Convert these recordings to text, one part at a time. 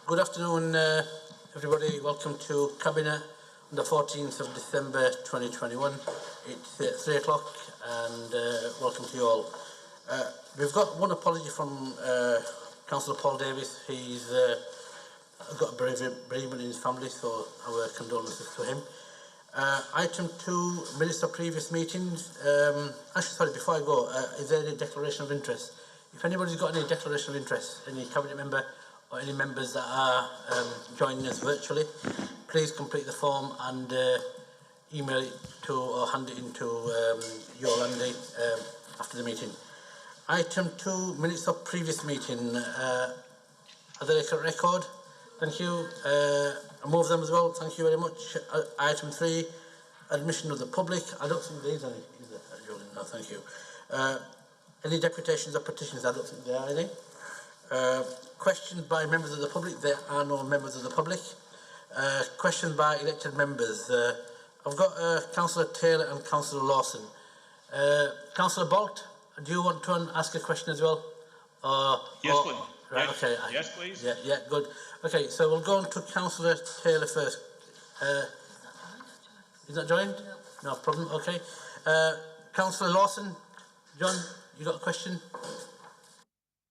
Good afternoon, everybody. Welcome to Cabinet on the 14th of December 2021. It's 3 o'clock and welcome to you all. We've got one apology from Councillor Paul Davis. He's got a bereavement in his family, so our condolences to him. Item 2, minutes of previous meetings. Actually, sorry, before I go, is there any declaration of interest? If anybody's got any declaration of interest, any Cabinet member or any members that are joining us virtually, please complete the form and email it to or hand it into Yolandi after the meeting. Item 2, minutes of previous meeting. Are there a record? Thank you. I move them as well. Thank you very much. Item 3, admission of the public. I don't think there is any. Is there? No, thank you. Any deputations or petitions? I don't think there are any. Questions by members of the public. There are no members of the public. Questions by elected members. I've got Councillor Taylor and Councillor Lawson. Councillor Bolt, do you want to ask a question as well? Yes, please. Right, yes. okay. Yes, please. Yeah, good. Okay, so we'll go on to Councillor Taylor first. Is that joined? No problem. Okay. Councillor Lawson, John, you got a question?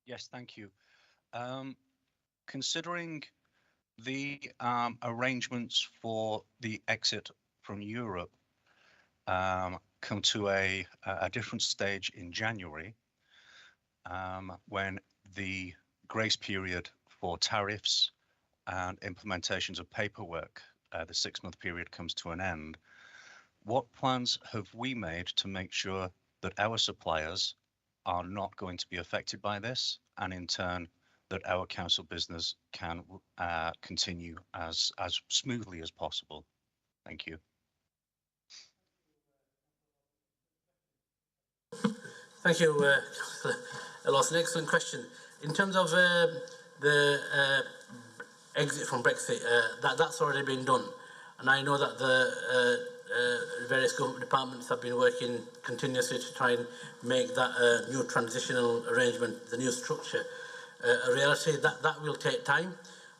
Yes, thank you. Considering the arrangements for the exit from Europe come to a different stage in January, when the grace period for tariffs and implementations of paperwork, the 6-month period comes to an end, what plans have we made to make sure that our suppliers are not going to be affected by this, and in turn that our council business can continue as smoothly as possible? Thank you. Thank you, Lawson. Excellent question. In terms of the exit from Brexit, that's already been done, and I know that the various government departments have been working continuously to try and make that new transitional arrangement, the new structure, a reality. That will take time.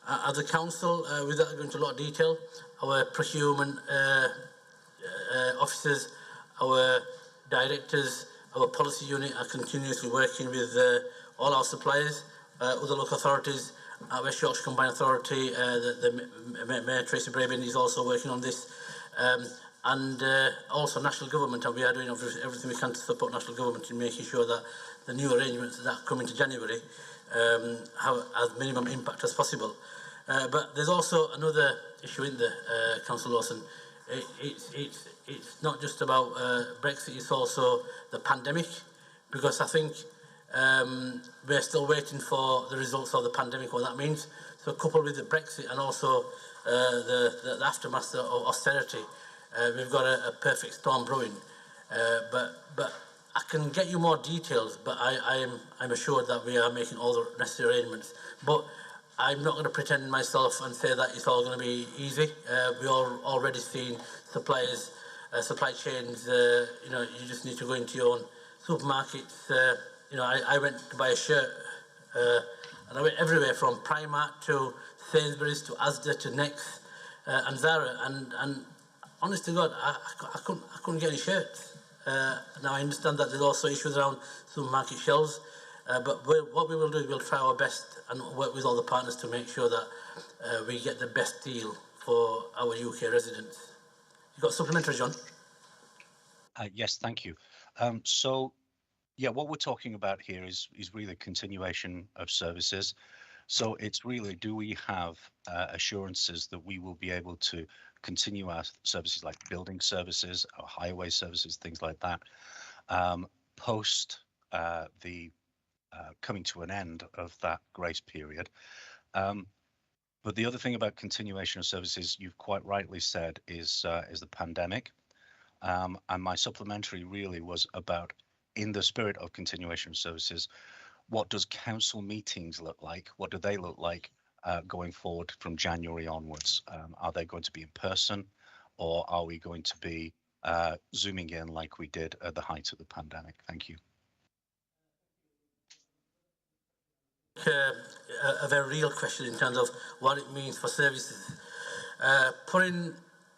As a council, without going into a lot of detail, our procurement officers, our directors, our policy unit are continuously working with all our suppliers, other local authorities. West Yorkshire Combined Authority, the Mayor Tracy Brabin is also working on this, and also national government, and we are doing everything we can to support national government in making sure that the new arrangements that come into January have as minimum impact as possible. But there's also another issue in there, Councillor Lawson. It's not just about Brexit, it's also the pandemic, because I think we're still waiting for the results of the pandemic, what that means. So coupled with the Brexit and also the aftermath of austerity, we've got a perfect storm brewing. But I can get you more details, but I'm assured that we are making all the necessary arrangements. But I'm not going to pretend myself and say that it's all going to be easy. We're already seeing suppliers, supply chains. You know, you just need to go into your own supermarkets. You know, I went to buy a shirt, and I went everywhere from Primark to Sainsbury's to Asda to Next and Zara, and honest to God, I couldn't get any shirts. Now I understand that there's also issues around supermarket shelves, but what we will do is we'll try our best and work with all the partners to make sure that we get the best deal for our UK residents. You got a supplementary, John? Yes, thank you. So, yeah, what we're talking about here is really continuation of services. So it's really, do we have assurances that we will be able to continue our services like building services, our highway services, things like that, post the coming to an end of that grace period. But the other thing about continuation of services, you've quite rightly said, is the pandemic. And my supplementary really was about, in the spirit of continuation of services, what does council meetings look like? What do they look like going forward from January onwards? Are they going to be in person, or are we going to be zooming in like we did at the height of the pandemic? Thank you. a very real question in terms of what it means for services. Putting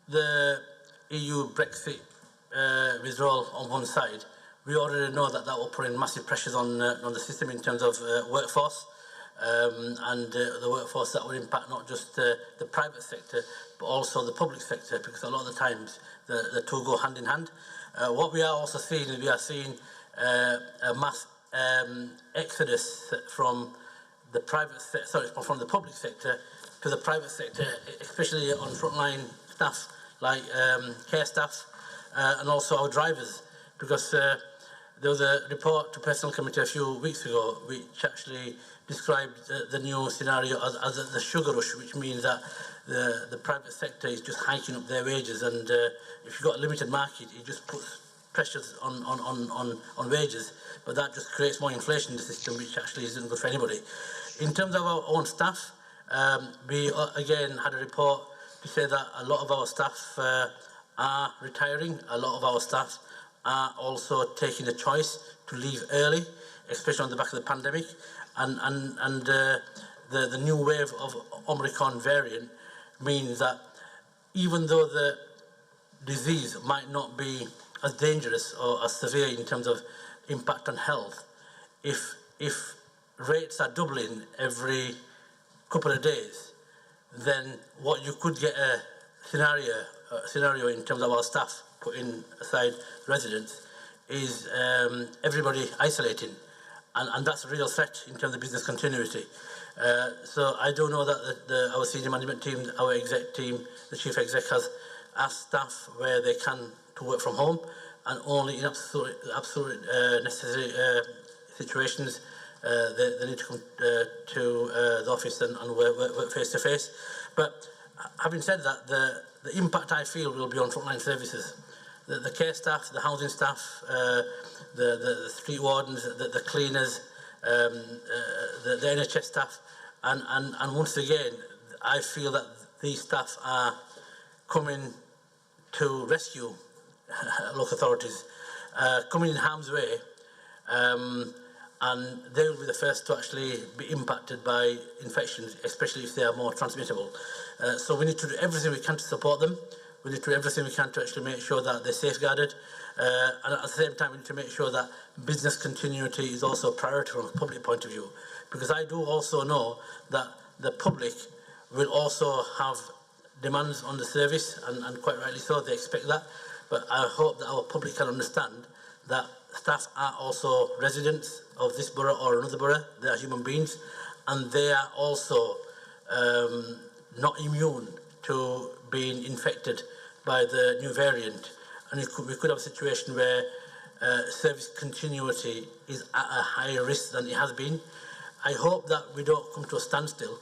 the EU Brexit withdrawal on one side, we already know that will put in massive pressures on the system in terms of workforce, and the workforce that would impact not just the private sector but also the public sector, because a lot of the times the two go hand in hand. What we are also seeing is we are seeing a mass exodus from the from the public sector to the private sector, especially on frontline staff like care staff and also our drivers, because there was a report to Personal Committee a few weeks ago which actually described the new scenario as the sugar rush, which means that the private sector is just hiking up their wages, and if you've got a limited market, it just puts pressures on wages, but that just creates more inflation in the system, which actually isn't good for anybody. In terms of our own staff, we again had a report to say that a lot of our staff are retiring, a lot of our staff are also taking a choice to leave early, especially on the back of the pandemic, and the new wave of Omicron variant means that even though the disease might not be as dangerous or as severe in terms of impact on health, if rates are doubling every couple of days, then what you could get a scenario in terms of our staff, putting aside residents, is everybody isolating, and that's a real threat in terms of business continuity. So I do know that our senior management team, our exec team, the chief exec has asked staff where they can to work from home, and only in absolute necessary situations they need to come to the office and work face to face. But having said that, the impact I feel will be on frontline services. The care staff, the housing staff, the street wardens, the cleaners, the NHS staff, and once again, I feel that these staff are coming to rescue local authorities, coming in harm's way, and they will be the first to actually be impacted by infections, especially if they are more transmittable. So we need to do everything we can to support them. We need to do everything we can to actually make sure that they're safeguarded, and at the same time we need to make sure that business continuity is also a priority from a public point of view, because I do also know that the public will also have demands on the service, and quite rightly so, they expect that. But I hope that our public can understand that staff are also residents of this borough or another borough. They are human beings, and they are also not immune to being infected by the new variant. And we could have a situation where service continuity is at a higher risk than it has been. I hope that we don't come to a standstill,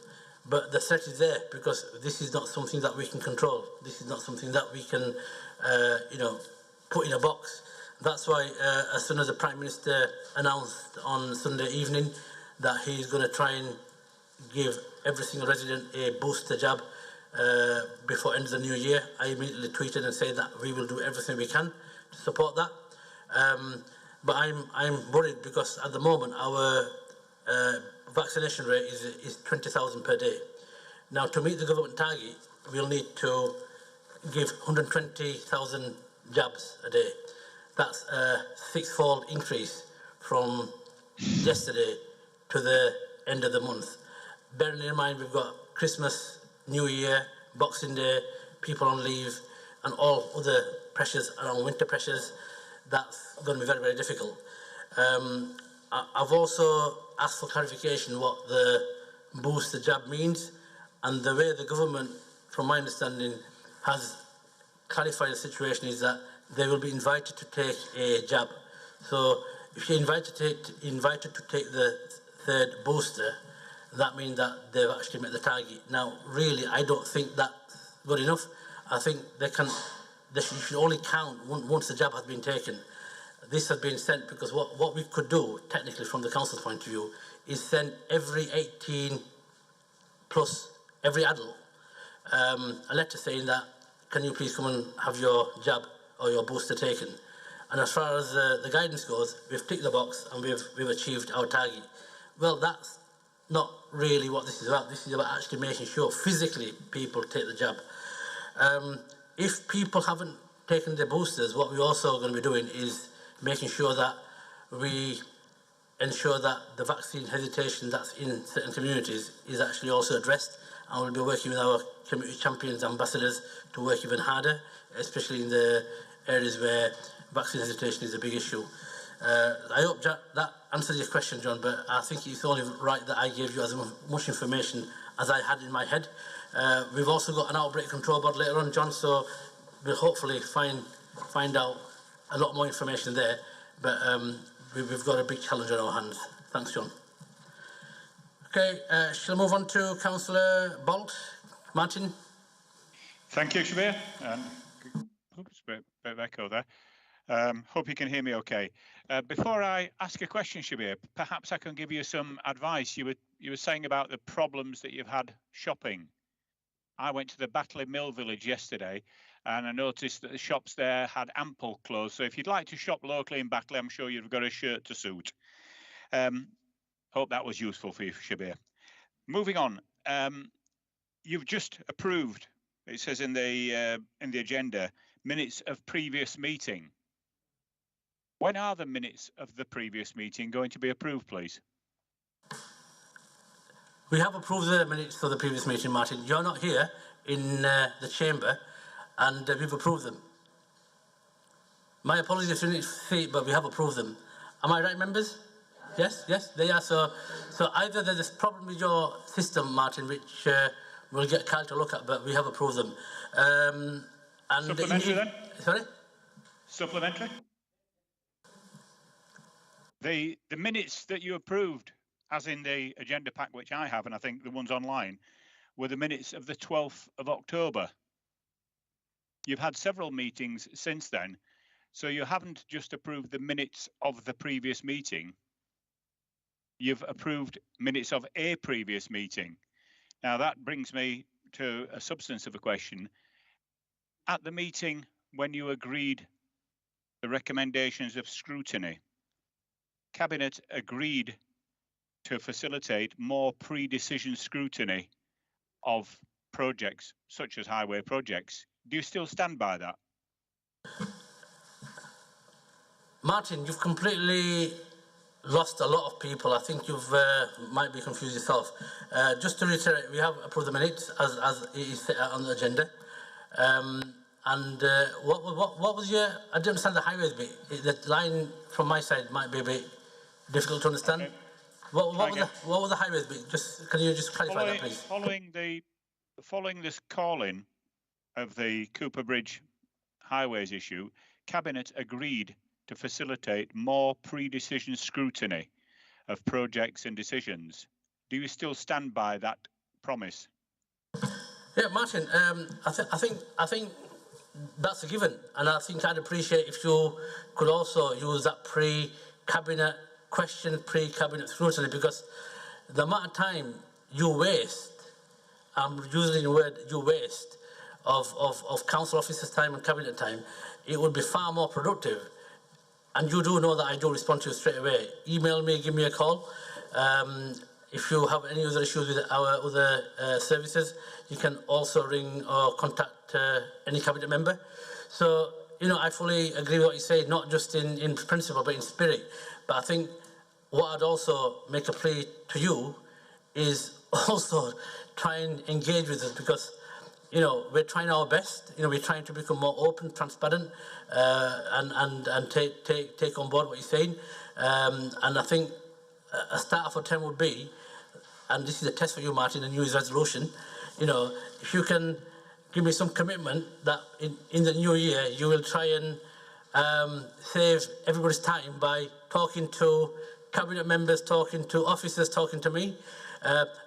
but the threat is there, because this is not something that we can control. This is not something that we can, put in a box. That's why, as soon as the Prime Minister announced on Sunday evening that he's going to try and give every single resident a booster jab before end of the new year, I immediately tweeted and said that we will do everything we can to support that. But I'm worried, because at the moment our vaccination rate is 20,000 per day. Now, to meet the government target, we'll need to give 120,000 jabs a day. That's a six-fold increase from yesterday to the end of the month. Bearing in mind we've got Christmas, New Year, Boxing Day, people on leave, and all other pressures around winter pressures, that's going to be very, very difficult. I've also asked for clarification what the booster jab means, and the way the government, from my understanding, has clarified the situation is that they will be invited to take a jab. So if you're invited to take the third booster, that means that they've actually met the target. Now, really, I don't think that's good enough. I think they should only count once the jab has been taken. This has been sent because what we could do, technically from the council's point of view, is send every 18 plus, every adult, a letter saying that, can you please come and have your jab or your booster taken? And as far as the guidance goes, we've ticked the box and we've achieved our target. Well, that's not really what this is about. This is about actually making sure physically people take the jab. If people haven't taken their boosters, what we're also going to be doing is making sure that we ensure that the vaccine hesitation that's in certain communities is actually also addressed, and we'll be working with our community champions, ambassadors, to work even harder, especially in the areas where vaccine hesitation is a big issue. I hope that answers your question, John, but I think it's only right that I gave you as much information as I had in my head. We've also got an outbreak control board later on, John, so we'll hopefully find out a lot more information there, but we've got a big challenge on our hands. Thanks, John. Okay, shall I move on to Councillor Bolt? Martin? Thank you, Shabir. Oops, bit of echo there. Hope you can hear me okay. Before I ask a question, Shabir, perhaps I can give you some advice. You were saying about the problems that you've had shopping. I went to the Batley Mill village yesterday, and I noticed that the shops there had ample clothes. So if you'd like to shop locally in Batley, I'm sure you've got a shirt to suit. Hope that was useful for you, Shabir. Moving on, you've just approved, it says in the agenda, minutes of previous meeting. When are the minutes of the previous meeting going to be approved, please? We have approved the minutes for the previous meeting, Martin. You're not here in the chamber, and we've approved them. My apologies if you didn't see it, but we have approved them. Am I right, members? Yes, yes, they are. So either there's a problem with your system, Martin, which we'll get Kyle to look at, but we have approved them. And supplementary then? Sorry? Supplementary? The minutes that you approved, as in the agenda pack which I have, and I think the ones online, were the minutes of the 12th of October. You've had several meetings since then, so you haven't just approved the minutes of the previous meeting. You've approved minutes of a previous meeting. Now that brings me to a substance of a question. At the meeting when you agreed the recommendations of scrutiny, Cabinet agreed to facilitate more pre-decision scrutiny of projects such as highway projects. Do you still stand by that? Martin, you've completely lost a lot of people. I think you've might be confused yourself. Just to reiterate, we have approved the minutes as it is set out on the agenda. What was your? I didn't understand the highways bit. The line from my side might be a bit difficult to understand. Okay. What was the highways bit? Can you just clarify that, please? Following this call-in of the Cooper Bridge highways issue, Cabinet agreed to facilitate more pre-decision scrutiny of projects and decisions. Do you still stand by that promise? Yeah, Martin. I think that's a given, and I think I'd appreciate if you could also use that pre-cabinet question, pre-cabinet scrutiny, because the amount of time you waste, I'm using the word you waste, of council officers' time and cabinet time, it would be far more productive. And you do know that I do respond to you straight away. Email me, give me a call. If you have any other issues with our other services, you can also ring or contact any cabinet member. So, you know, I fully agree with what you say, not just in principle, but in spirit. But I think what I'd also make a plea to you is also try and engage with us, because, you know, we're trying our best. You know, we're trying to become more open, transparent, and take on board what you're saying. And I think a start for 10 would be, and this is a test for you, Martin, the New Year's resolution, you know, if you can give me some commitment that in the new year you will try and save everybody's time by talking to cabinet members, talking to officers, talking to me.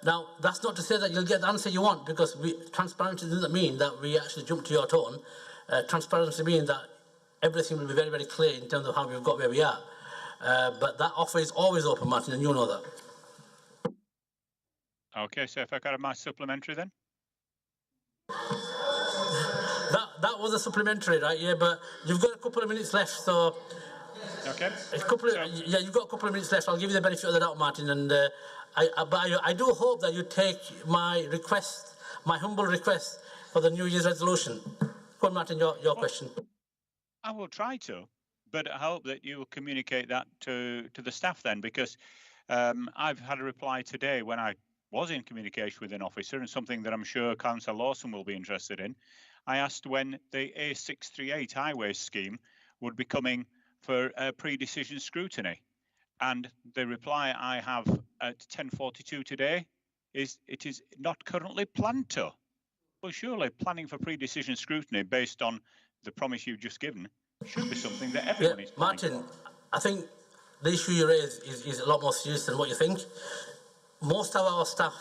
Now, that's not to say that you'll get the answer you want, because transparency doesn't mean that we actually jump to your tone. Transparency means that everything will be very, very clear in terms of how we've got where we are. But that offer is always open, Martin, and you know that. Okay, so if I got my supplementary then? That was a supplementary, right? Yeah, but you've got a couple of minutes left, so Okay. Yeah, you've got a couple of minutes left. I'll give you the benefit of the doubt, Martin. And I do hope that you take my request, my humble request for the New Year's resolution. Go on, Martin, your question. I will try to, but I hope that you will communicate that to the staff then, because I've had a reply today when I was in communication with an officer, and something that I'm sure Councillor Lawson will be interested in. I asked when the A638 highway scheme would be coming for pre-decision scrutiny, and the reply I have at 10:42 today is it is not currently planned to. Well, surely planning for pre-decision scrutiny based on the promise you've just given should be something that everyone is planning. Martin, I think the issue you raise is a lot more serious than what you think. Most of our staff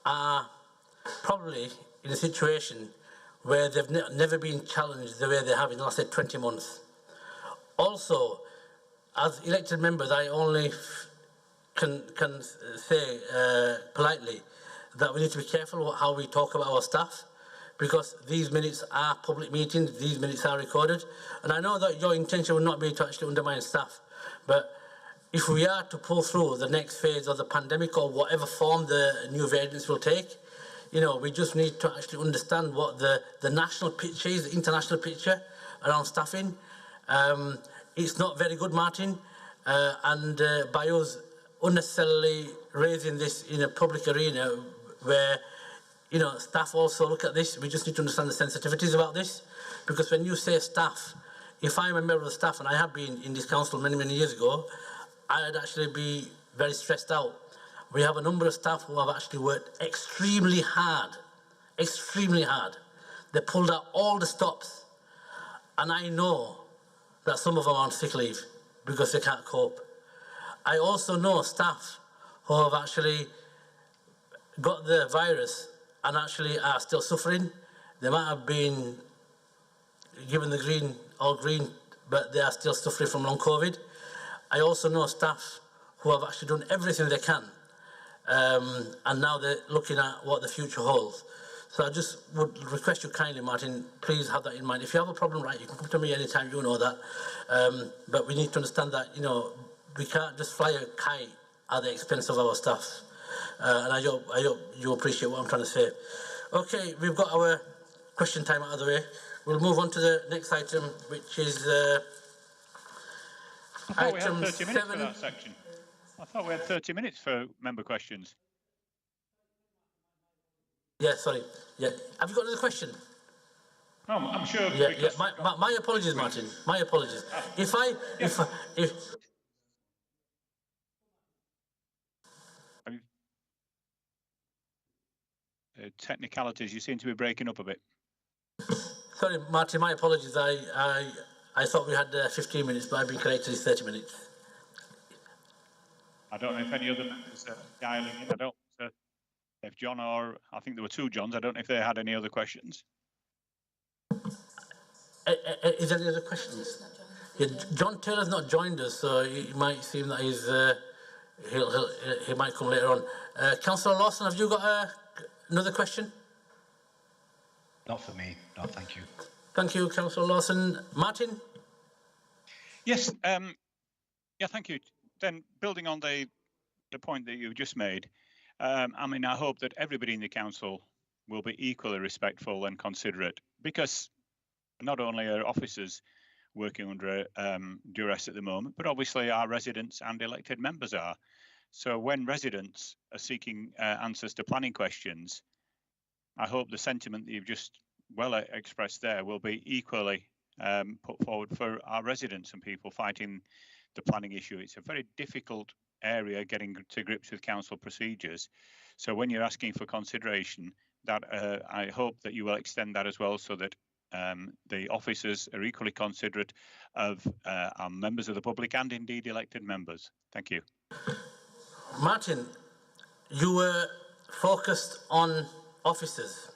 are probably in a situation where they've never been challenged the way they have in the last 20 months. Also, as elected members, I only can say politely that we need to be careful how we talk about our staff, because these minutes are public meetings, these minutes are recorded, and I know that your intention would not be to actually undermine staff, but if we are to pull through the next phase of the pandemic or whatever form the new variants will take, you know, we just need to actually understand what the national picture is, the international picture around staffing. It's not very good, Martin, and by us unnecessarily raising this in a public arena where, you know, staff also look at this, we just need to understand the sensitivities about this, because when you say staff, if I'm a member of the staff, and I have been in this council many, many years ago, I'd actually be very stressed out. We have a number of staff who have actually worked extremely hard. They pulled out all the stops, and I know that some of them are on sick leave because they can't cope. I also know staff who have actually got the virus and actually are still suffering. They might have been given the green, but they are still suffering from long COVID. I also know staff who have actually done everything they can, and now they're looking at what the future holds. So I just would request you kindly, Martin, please have that in mind. If you have a problem, right, you can come to me anytime, you know that. But we need to understand that, you know, we can't just fly a kite at the expense of our staff. And I hope you appreciate what I'm trying to say. Okay, we've got our question time out of the way. We'll move on to the next item, which is I thought we had 30 minutes for that section. I thought we had 30 minutes for member questions. Yeah, sorry. Yeah, have you got another question? No, I'm sure. Yeah. My apologies, Martin. My apologies. If technicalities, you seem to be breaking up a bit. Sorry, Martin. My apologies. I thought we had 15 minutes, but I've been corrected. It's 30 minutes. I don't know if any other members are dialing in. I don't know if John or I think there were two Johns. I don't know if they had any other questions. Is there any other questions? Yeah, John Taylor's not joined us, so it might seem that he might come later on. Councillor Lawson, have you got another question? Not for me. No, thank you. Thank you, Councillor Lawson. Martin? Yes. Yeah, thank you. Then building on the point that you just made, I mean, I hope that everybody in the council will be equally respectful and considerate, because not only are officers working under duress at the moment, but obviously our residents and elected members are. So when residents are seeking answers to planning questions, I hope the sentiment that you've just well expressed there will be equally put forward for our residents and people fighting the planning issue. It's a very difficult area getting to grips with council procedures. So when you're asking for consideration, that I hope that you will extend that as well, so that the officers are equally considerate of our members of the public and indeed elected members. Thank you. Martin, you were focused on officers,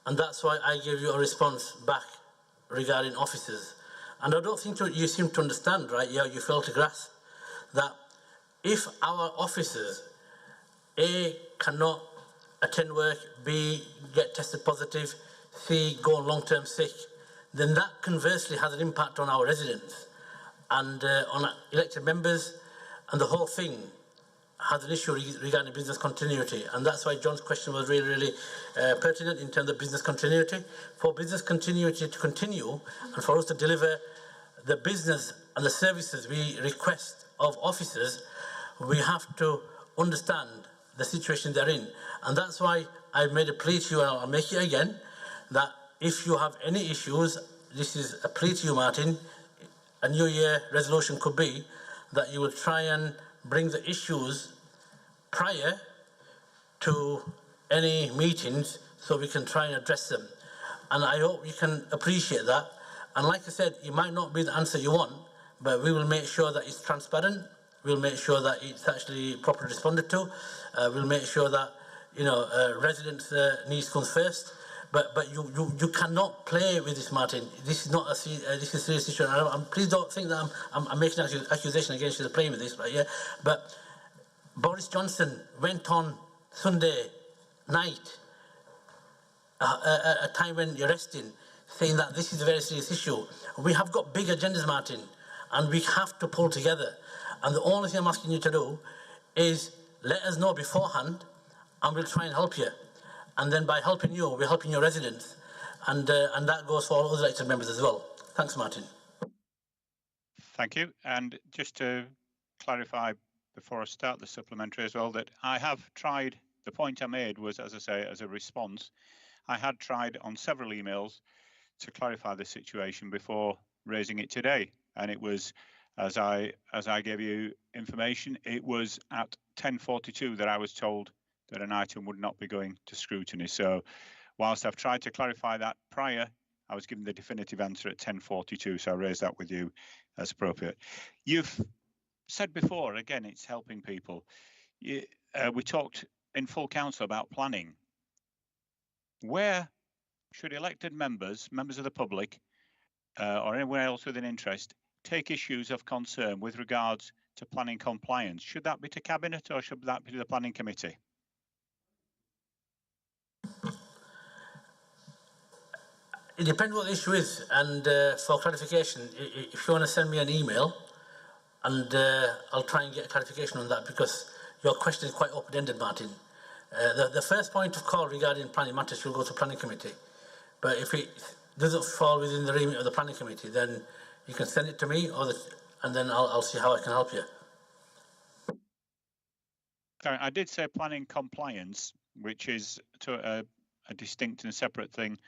and that's why I gave you a response back regarding officers. And I don't think you seem to understand, right? You fail to grasp that if our officers, A, cannot attend work, B, get tested positive, C, go on long-term sick, then that conversely has an impact on our residents. and on elected members, and the whole thing has an issue regarding business continuity, and that's why John's question was really pertinent in terms of business continuity. For business continuity to continue, and for us to deliver the business and the services we request of officers, we have to understand the situation they're in, and that's why I've made a plea to you, and I'll make it again, that if you have any issues, this is a plea to you, Martin. A New Year resolution could be that you will try and bring the issues prior to any meetings so we can try and address them. And I hope you can appreciate that. And like I said, it might not be the answer you want, but we will make sure that it's transparent. We'll make sure that it's actually properly responded to. We'll make sure that, you know, residents' needs comes first. But you cannot play with this, Martin. This is not a this is a serious issue. Please don't think that I'm making an accusation against you for playing with this, right? Yeah. But Boris Johnson went on Sunday night, a time when you're resting, saying that this is a very serious issue. We have got big agendas, Martin, and we have to pull together. And the only thing I'm asking you to do is let us know beforehand, and we'll try and help you. And then by helping you, we're helping your residents. And that goes for all other elected members as well. Thanks, Martin. Thank you. And just to clarify before I start the supplementary as well, that I have tried, the point I made was, as I say, as a response, I had tried on several emails to clarify the situation before raising it today. And it was, as I gave you information, it was at 10:42 that I was told that an item would not be going to scrutiny. So whilst I've tried to clarify that prior, I was given the definitive answer at 10:42, so I raised that with you as appropriate. You've said before, again, it's helping people. We talked in full council about planning. Where should elected members of the public, or anyone else with an interest, take issues of concern with regards to planning compliance? Should that be to Cabinet or should that be to the Planning Committee? It depends what the issue is, and for clarification, if you want to send me an email, and I'll try and get clarification on that, because your question is quite open-ended, Martin. The first point of call regarding planning matters will go to Planning Committee, but if it doesn't fall within the remit of the Planning Committee, then you can send it to me, and then I'll see how I can help you. I did say planning compliance, which is to a distinct and separate thing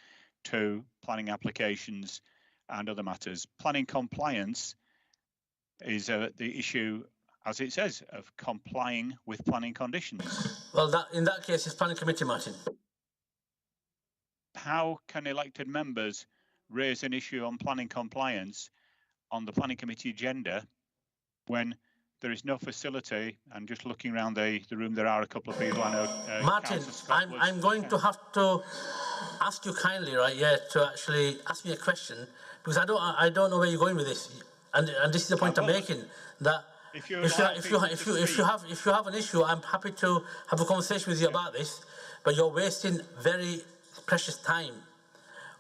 to planning applications and other matters. Planning compliance is the issue, as it says, of complying with planning conditions. Well, in that case, it's Planning Committee, Martin. How can elected members raise an issue on planning compliance on the Planning Committee agenda when there is no facility? And just looking around the room, there are a couple of people I know. Martin, I'm going to have to ask you kindly, right? Yeah, to actually ask me a question, because I don't know where you're going with this, and this is the point I'm making. That if you have an issue, I'm happy to have a conversation with you about this, but you're wasting very precious time.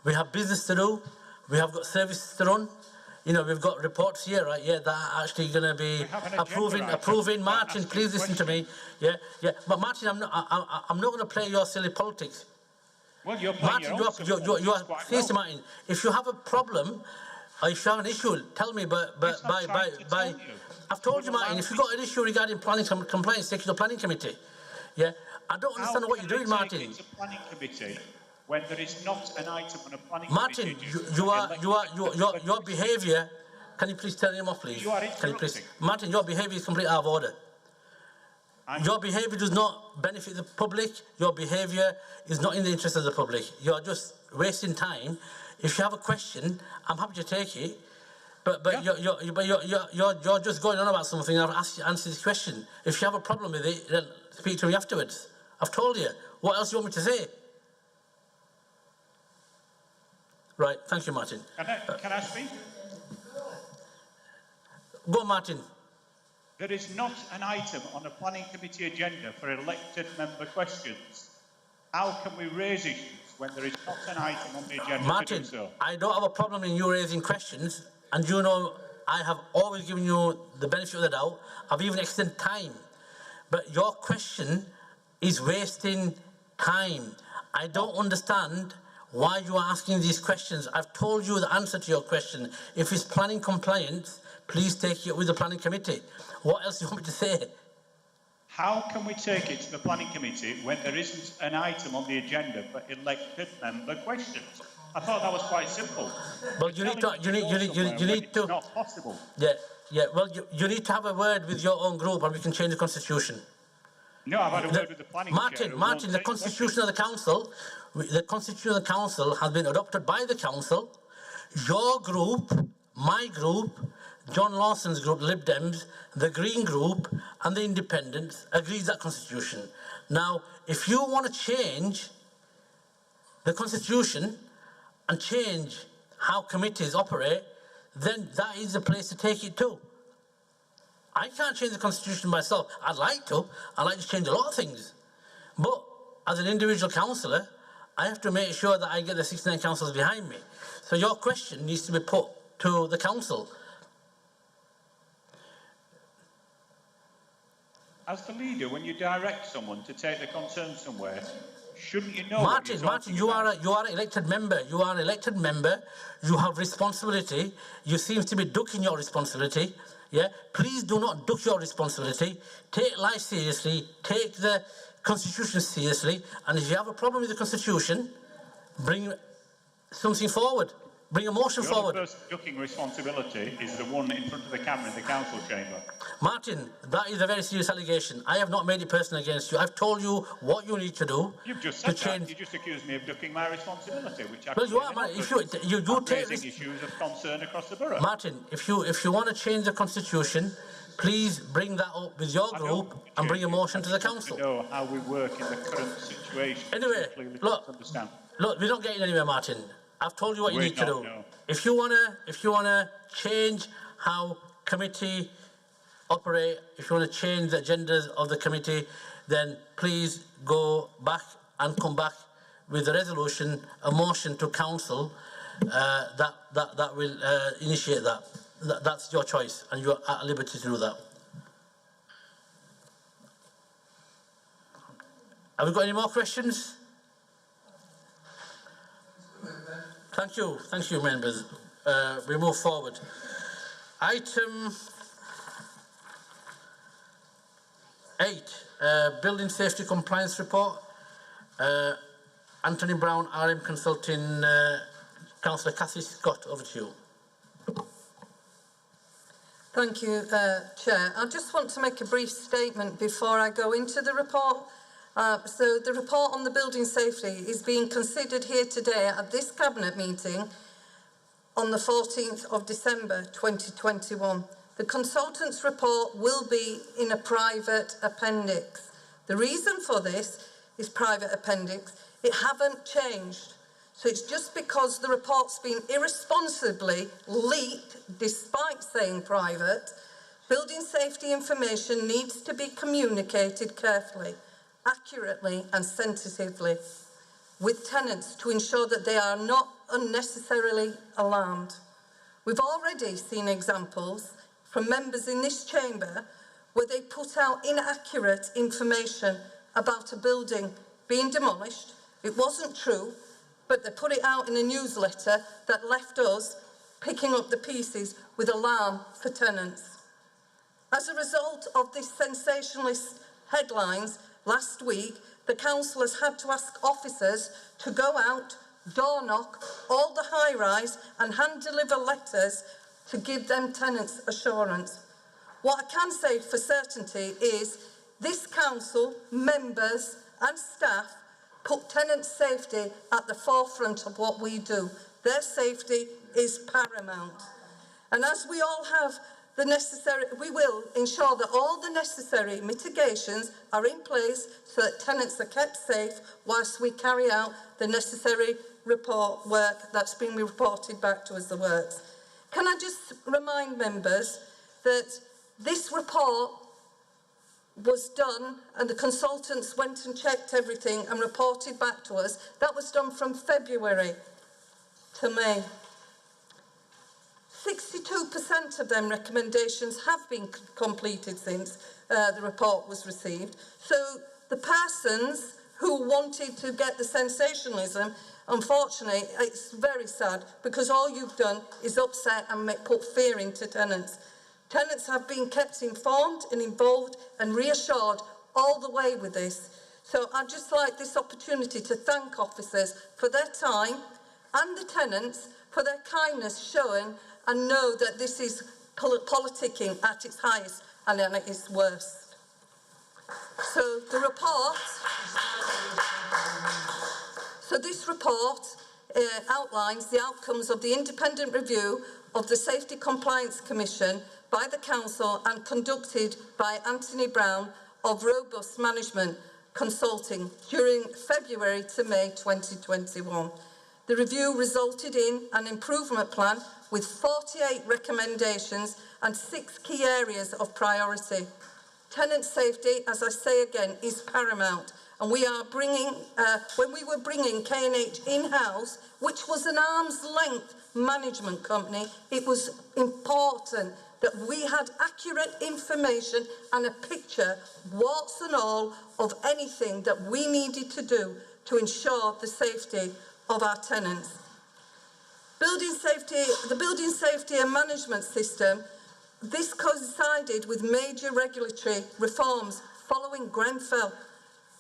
We have business to do. We have got services to run. You know, we've got reports here, right? Yeah, that are actually going to be approving. Martin, please listen to me. Yeah. But Martin, I'm not going to play your silly politics. Well, you're playing Martin, please, Martin, if you have a problem or if you have an issue, tell me. But I've told you, Martin, if you've got an issue regarding planning compliance, take it to the Planning Committee. Yeah, I don't understand what you're doing, Martin. It's a planning committee when there is not an item on a planning committee. Martin, your behaviour. Can you please turn him off, please? Can you please, Martin? Your behaviour is completely out of order. Your behaviour does not benefit the public. Your behaviour is not in the interest of the public. You're just wasting time. If you have a question, I'm happy to take it. But you're just going on about something. I've asked you to answer this question. If you have a problem with it, then speak to me afterwards. I've told you. What else do you want me to say? Right. Thank you, Martin. Can I speak? Go, Martin. There is not an item on a planning committee agenda for elected member questions. How can we raise issues when there is not an item on the agenda? Martin, to do so? I don't have a problem in you raising questions, and you know I have always given you the benefit of the doubt. I've even extended time. But your question is wasting time. I don't understand why you are asking these questions. I've told you the answer to your question. If it's planning compliance, please take it with the planning committee. What else do you want me to say? How can we take it to the planning committee when there isn't an item on the agenda for elected member questions? I thought that was quite simple. Well, you need to. It's not possible. Yeah. Well, you need to have a word with your own group, and we can change the constitution. No, I've had a word with the planning chair. Martin, the constitution of the council, has been adopted by the council. Your group, my group, John Lawson's group, Lib Dems, the Green group, and the Independents agrees that constitution. Now, if you want to change the constitution and change how committees operate, then that is the place to take it to. I can't change the constitution myself. I'd like to change a lot of things. But as an individual councillor, I have to make sure that I get the 69 councillors behind me. So your question needs to be put to the council. As the leader, when you direct someone to take the concern somewhere, shouldn't you know? Martin, you are an elected member. You are an elected member. You have responsibility. You seem to be ducking your responsibility. Yeah, please do not duck your responsibility. Take life seriously. Take the constitution seriously. And if you have a problem with the constitution, bring something forward. Bring a motion forward. The first ducking responsibility is the one in front of the camera in the council chamber. Martin, that is a very serious allegation. I have not made it personal against you. I've told you what you need to do. You've just said that. You just accused me of ducking my responsibility, which I well, you are. If you take raising issues of concern across the borough. Martin, if you want to change the constitution, please bring that up with your group and bring a motion to the council. To know how we work in the current situation. Anyway, look, we're not getting anywhere, Martin. I've told you what you need to do. No. If you wanna change how committee operate, if you want to change the agendas of the committee, then please go back and come back with a resolution, a motion to council that will initiate that. That's your choice, and you're at liberty to do that. Have we got any more questions? Thank you, members. We move forward. Item 8, Building Safety Compliance Report. Anthony Brown, RM Consulting, Councillor Cathy Scott, over to you. Thank you, Chair. I just want to make a brief statement before I go into the report. So the report on the building safety is being considered here today at this Cabinet meeting on the 14th of December 2021. The consultant's report will be in a private appendix. The reason for this is private appendix. It haven't changed. So it's just because the report's been irresponsibly leaked, despite saying private, building safety information needs to be communicated carefully, accurately and sensitively with tenants to ensure that they are not unnecessarily alarmed. We've already seen examples from members in this chamber where they put out inaccurate information about a building being demolished. It wasn't true, but they put it out in a newsletter that left us picking up the pieces with alarm for tenants. As a result of this sensationalist headlines, last week, the council has had to ask officers to go out, door knock all the high-rise and hand-deliver letters to give them tenants assurance. What I can say for certainty is this council, members and staff put tenant safety at the forefront of what we do. Their safety is paramount. And as we all have the necessary, we will ensure that all the necessary mitigations are in place so that tenants are kept safe whilst we carry out the necessary report work that's been reported back to us, the works. Can I just remind members that this report was done and the consultants went and checked everything and reported back to us. That was done from February to May. 62% of them recommendations have been completed since the report was received. So the persons who wanted to get the sensationalism, unfortunately, it's very sad, because all you've done is upset and put fear into tenants. Tenants have been kept informed and involved and reassured all the way with this. So I'd just like this opportunity to thank officers for their time and the tenants for their kindness shown, and know that this is politicking at its highest and at its worst. So this report outlines the outcomes of the independent review of the Safety Compliance Commission by the Council and conducted by Anthony Brown of Robust Management Consulting during February to May 2021. The review resulted in an improvement plan with 48 recommendations and 6 key areas of priority. Tenant safety, as I say again, is paramount, and we are bringing, when we were bringing K&H in-house, which was an arm's length management company, it was important that we had accurate information and a picture, warts and all, of anything that we needed to do to ensure the safety of our tenants. The building safety and management system, this coincided with major regulatory reforms following Grenfell.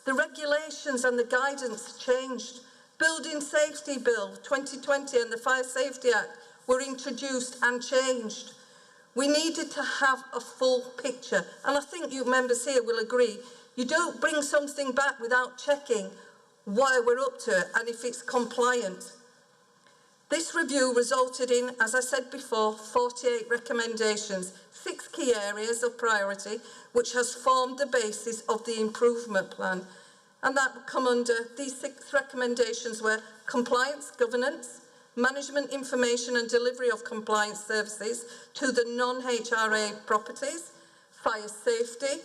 The regulations and the guidance changed. Building Safety Bill 2020 and the Fire Safety Act were introduced and changed. We needed to have a full picture, and I think you members here will agree, you don't bring something back without checking where we're up to and if it's compliant. This review resulted in, as I said before, 48 recommendations, 6 key areas of priority, which has formed the basis of the improvement plan. And that would come under, these 6 recommendations were compliance, governance, management information and delivery of compliance services to the non-HRA properties, fire safety,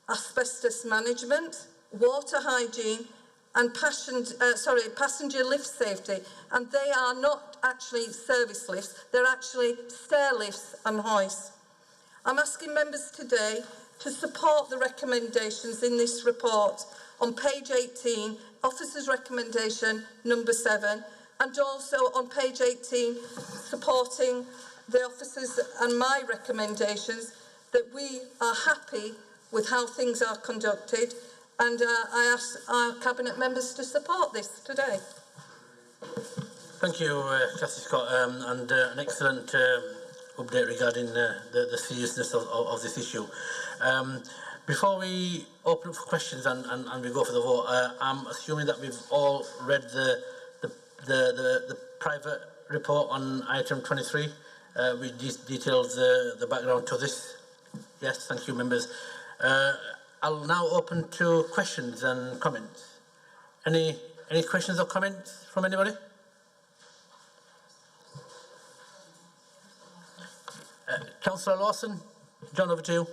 asbestos management, water hygiene, and passenger lift safety. And they are not actually service lifts, they're actually stair lifts and hoists. I'm asking members today to support the recommendations in this report on page 18, Officers' Recommendation number 7, and also on page 18, supporting the officers and my recommendations, that we are happy with how things are conducted, and I ask our Cabinet members to support this today. Thank you, Cathy Scott, and an excellent update regarding the seriousness of this issue. Before we open up for questions and we go for the vote, I'm assuming that we've all read the private report on item 23, which details the background to this. Yes, thank you, members. I'll now open to questions and comments. Any questions or comments from anybody? Councillor Lawson, John, over to you.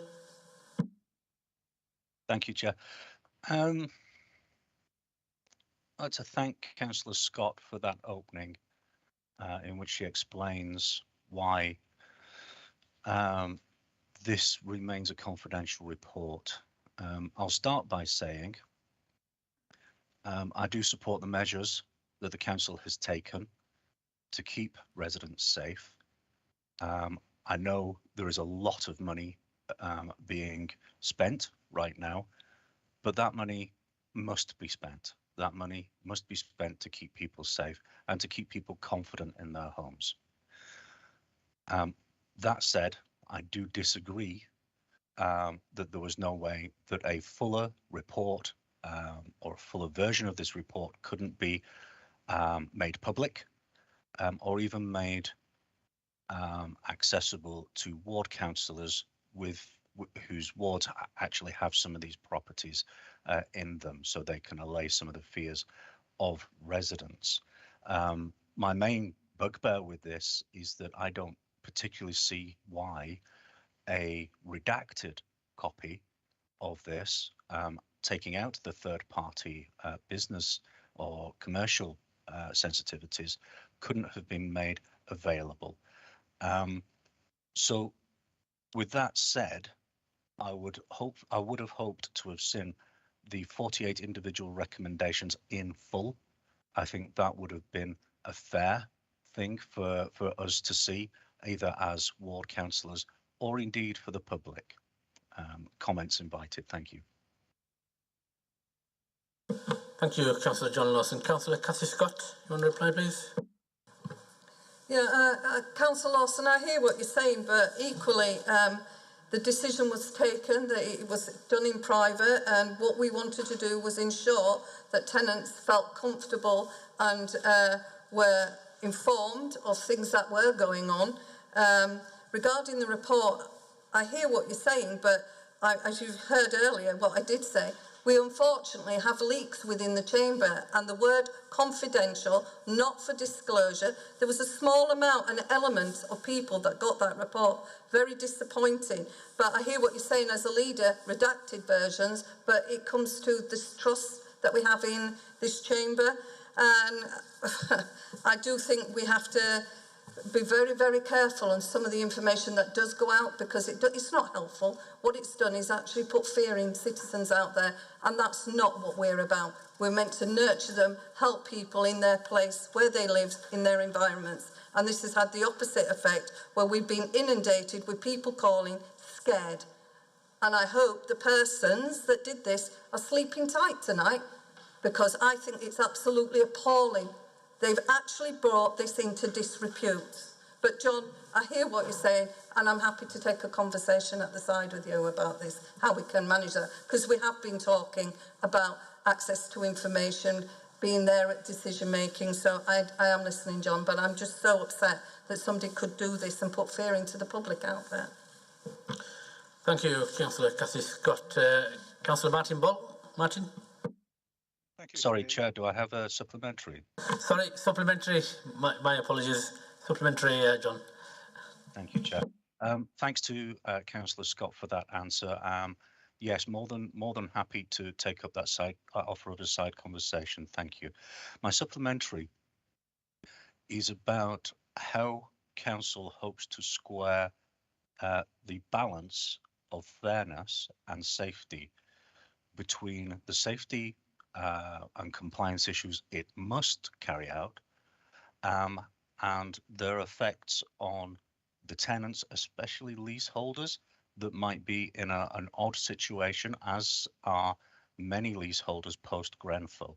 Thank you, Chair. I'd like to thank Councillor Scott for that opening, in which she explains why this remains a confidential report. I'll start by saying I do support the measures that the Council has taken to keep residents safe. I know there is a lot of money being spent right now, but that money must be spent. That money must be spent to keep people safe and to keep people confident in their homes. That said, I do disagree that there was no way that a fuller report or a fuller version of this report couldn't be made public or even made accessible to ward councillors whose wards actually have some of these properties in them, so they can allay some of the fears of residents. My main bugbear with this is that I don't particularly see why a redacted copy of this, taking out the third-party business or commercial sensitivities, couldn't have been made available. So with that said, I would have hoped to have seen the 48 individual recommendations in full. I think that would have been a fair thing for us to see, either as ward councillors or indeed for the public. Comments invited. Thank you. Thank you, Councillor John Lawson. Councillor Cathy Scott, you want to reply, please? Yeah, Councillor Lawson, I hear what you're saying, but equally, the decision was taken that it was done in private, and what we wanted to do was ensure that tenants felt comfortable and were informed of things that were going on. Regarding the report, I hear what you're saying, but as you've heard earlier, what I did say, we unfortunately have leaks within the chamber, and the word confidential, not for disclosure. There was a small amount, an element of people that got that report. Very disappointing. But I hear what you're saying as a leader, redacted versions, but it comes to this trust that we have in this chamber. And I do think we have to be very, very careful on some of the information that does go out, because it's not helpful. What it's done is actually put fear in citizens out there, and that's not what we're about. We're meant to nurture them, help people in their place, where they live, in their environments. And this has had the opposite effect, where we've been inundated with people calling scared. And I hope the persons that did this are sleeping tight tonight, because I think it's absolutely appalling. They've actually brought this into disrepute. But John, I hear what you're saying, and I'm happy to take a conversation at the side with you about this, how we can manage that, because we have been talking about access to information, being there at decision making. So I am listening, John, but I'm just so upset that somebody could do this and put fear into the public out there. Thank you, Councillor Cathy Scott. Councillor Martin Ball. Martin? Thank you. Sorry, Chair, do I have a supplementary? Sorry, supplementary. My apologies. Supplementary, John. Thank you, Chair. Thanks to Councillor Scott for that answer. Yes, more than happy to take up that offer of a side conversation. Thank you. My supplementary is about how Council hopes to square the balance of fairness and safety between the safety and compliance issues it must carry out, and their effects on the tenants, especially leaseholders, that might be in an odd situation, as are many leaseholders post Grenfell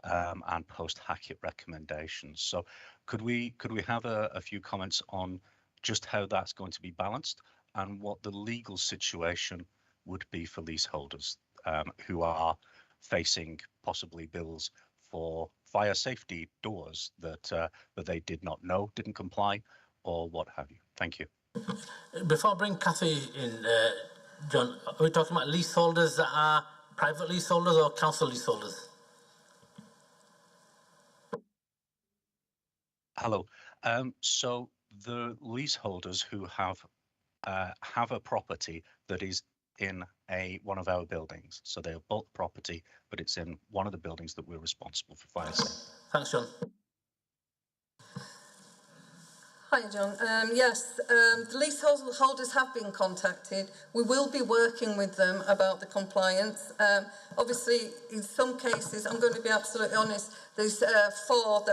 and post Hackett recommendations. So could we have a few comments on just how that's going to be balanced, and what the legal situation would be for leaseholders who are facing possibly bills for fire safety doors that they did not know, didn't comply, or what have you? Thank you. Before I bring Cathy in, John, are we talking about leaseholders that are private leaseholders or council leaseholders? Hello. So the leaseholders who have a property that is in one of our buildings. So they have bought the property, but it's in one of the buildings that we're responsible for fire safety. Thanks, John. Hi, John. Yes, the leaseholders have been contacted. We will be working with them about the compliance. Obviously, in some cases, I'm going to be absolutely honest, there's four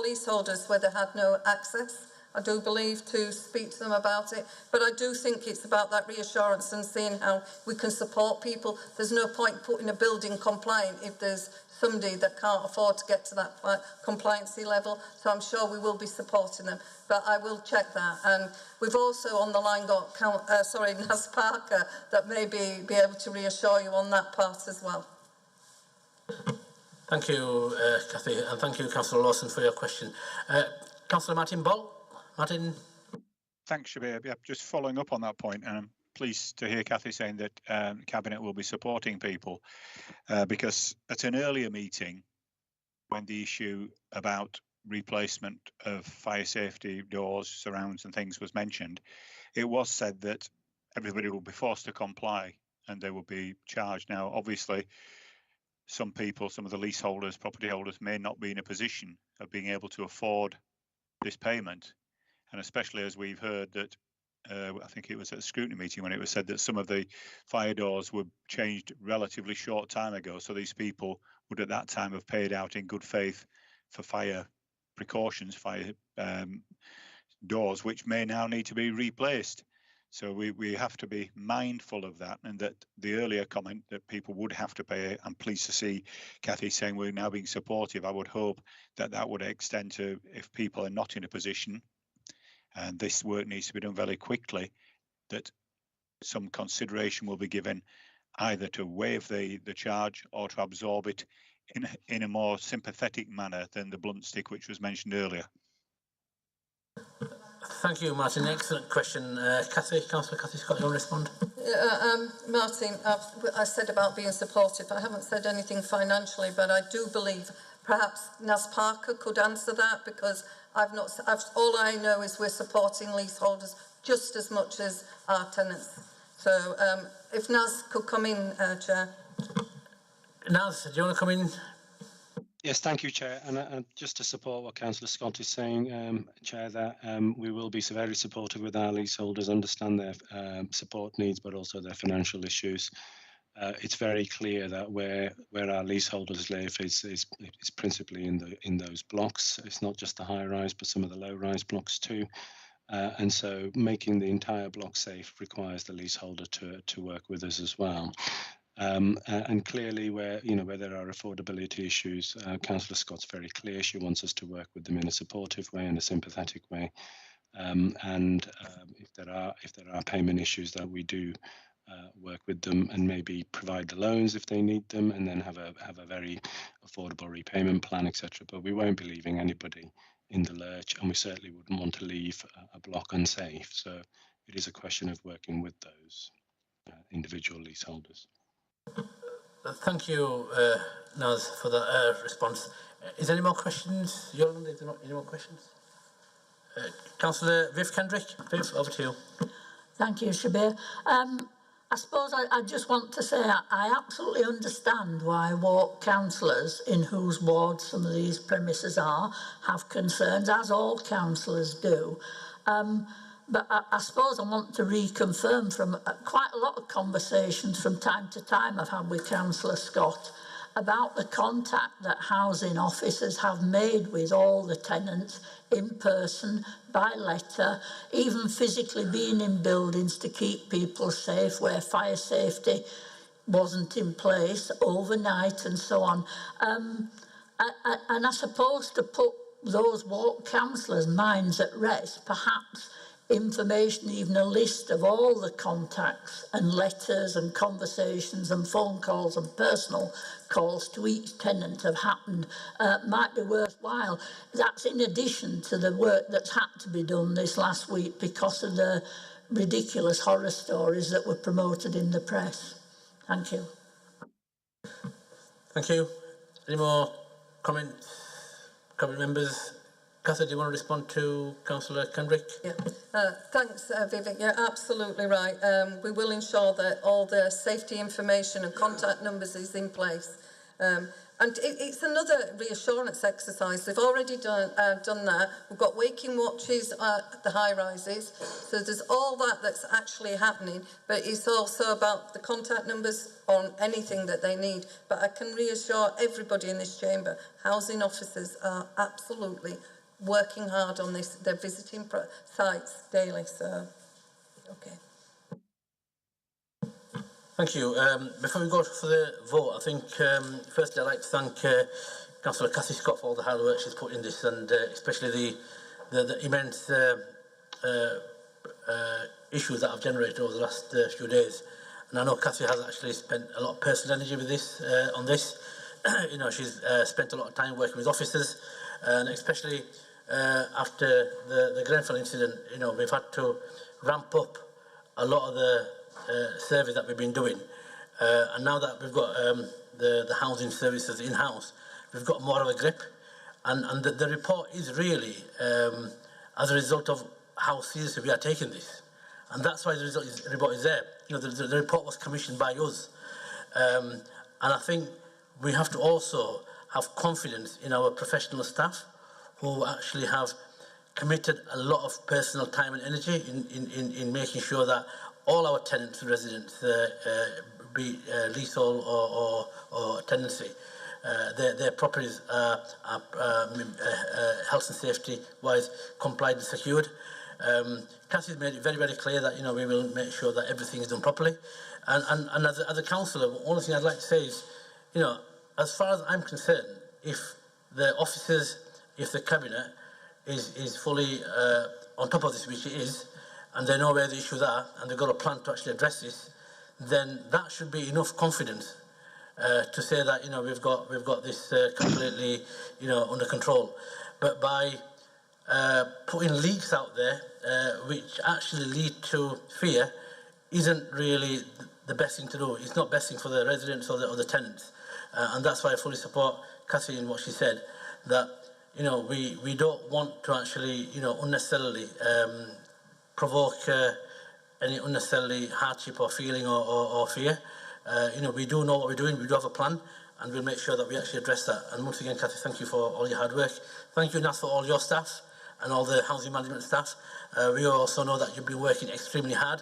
leaseholders where they had no access, I do believe, to speak to them about it. But I do think it's about that reassurance and seeing how we can support people. There's no point putting a building compliant if there's somebody that can't afford to get to that compliancy level. So I'm sure we will be supporting them. But I will check that. And we've also on the line got Naz Parker that may be able to reassure you on that part as well. Thank you, Cathy, and thank you, Councillor Lawson, for your question. Councillor Martin Ball. Martin. Thanks, Shabir. Yeah, just following up on that point, and I'm pleased to hear Cathy saying that Cabinet will be supporting people, because at an earlier meeting, when the issue about replacement of fire safety doors, surrounds and things was mentioned, it was said that everybody will be forced to comply and they will be charged. Now, obviously, some people, some of the leaseholders, property holders may not be in a position of being able to afford this payment. and especially as we've heard that I think it was at the scrutiny meeting when it was said that some of the fire doors were changed relatively short time ago. So these people would at that time have paid out in good faith for fire precautions, fire doors, which may now need to be replaced. So we have to be mindful of that, and that the earlier comment that people would have to pay, I'm pleased to see Cathy saying we're now being supportive. I would hope that that would extend to if people are not in a position, and this work needs to be done very quickly, that some consideration will be given either to waive the charge or to absorb it in a more sympathetic manner than the blunt stick which was mentioned earlier. Thank you, Martin. Excellent question. Cathy, Councillor Cathy Scott, you want to respond? Martin, I said about being supportive. I haven't said anything financially, but I do believe perhaps Naz Parker could answer that, because all I know is we're supporting leaseholders just as much as our tenants. So if Naz could come in, Chair. Naz, do you want to come in? Yes, thank you, Chair. And just to support what Councillor Scott is saying, Chair, that we will be very supportive with our leaseholders, understand their support needs, but also their financial issues. It's very clear that where our leaseholders live is principally in those blocks. It's not just the high-rise, but some of the low-rise blocks too. And so making the entire block safe requires the leaseholder to work with us as well. And clearly, where there are affordability issues, Councillor Scott's very clear. She wants us to work with them in a supportive way and a sympathetic way. And if there are payment issues, that we do work with them and maybe provide the loans if they need them, and then have a very affordable repayment plan, etc. But we won't be leaving anybody in the lurch, and we certainly wouldn't want to leave a block unsafe. So it is a question of working with those individual leaseholders. Thank you, Naz, for that response. Is there any more questions? Yolanda, is there not any more questions? Councillor Viv Kendrick, Viv, over to you. Thank you, Shabir. I suppose I just want to say I absolutely understand why councillors in whose ward some of these premises are have concerns, as all councillors do. But I suppose I want to reconfirm from quite a lot of conversations from time to time I've had with Councillor Scott about the contact that housing officers have made with all the tenants in person, by letter, even physically being in buildings to keep people safe where fire safety wasn't in place overnight and so on. And I suppose to put those ward councillors' minds at rest, perhaps information, even a list of all the contacts and letters and conversations and phone calls and personal calls to each tenant have happened might be worthwhile. That's in addition to the work that's had to be done this last week because of the ridiculous horror stories that were promoted in the press. Thank you. Thank you. Any more comments? Cabinet members? Cathy, do you want to respond to Councillor Kendrick? Yeah. Thanks, Vivek. You're absolutely right. We will ensure that all the safety information and contact numbers is in place. And it's another reassurance exercise. They've already done that. We've got waking watches at the high-rises. So there's all that's actually happening. But it's also about the contact numbers on anything that they need. But I can reassure everybody in this chamber, housing officers are absolutely working hard on this. They're visiting sites daily, so okay. Thank you. Before we go for the vote, I think firstly I'd like to thank Councillor Cathy Scott for all the hard work she's put in this, and especially the immense issues that I've generated over the last few days. And I know Cathy has actually spent a lot of personal energy with this on this. She's spent a lot of time working with officers, and especially after the Grenfell incident, we've had to ramp up a lot of the service that we've been doing. And now that we've got the housing services in-house, we've got more of a grip. And the report is really as a result of how seriously we are taking this. And that's why the report is there. The report was commissioned by us. And I think we have to also have confidence in our professional staff who actually have committed a lot of personal time and energy in making sure that all our tenants and residents, be leasehold or tenancy, their properties are health and safety wise compliant and secured. Cassie's made it very, very clear that we will make sure that everything is done properly. And as a councillor, the only thing I'd like to say is, as far as I'm concerned, if the officers, if the cabinet is fully on top of this, which it is, and they know where the issues are, and they've got a plan to actually address this, then that should be enough confidence to say that we've got this completely under control. But by putting leaks out there, which actually lead to fear, isn't really the best thing to do. It's not best thing for the residents or the tenants, and that's why I fully support Cassie in what she said, that we don't want to actually unnecessarily provoke any unnecessarily hardship or feeling or fear. We do know what we're doing. We do have a plan, and we'll make sure that we actually address that. And once again, Cathy, thank you for all your hard work. Thank you, Nas, for all your staff and all the housing management staff. We also know that you've been working extremely hard,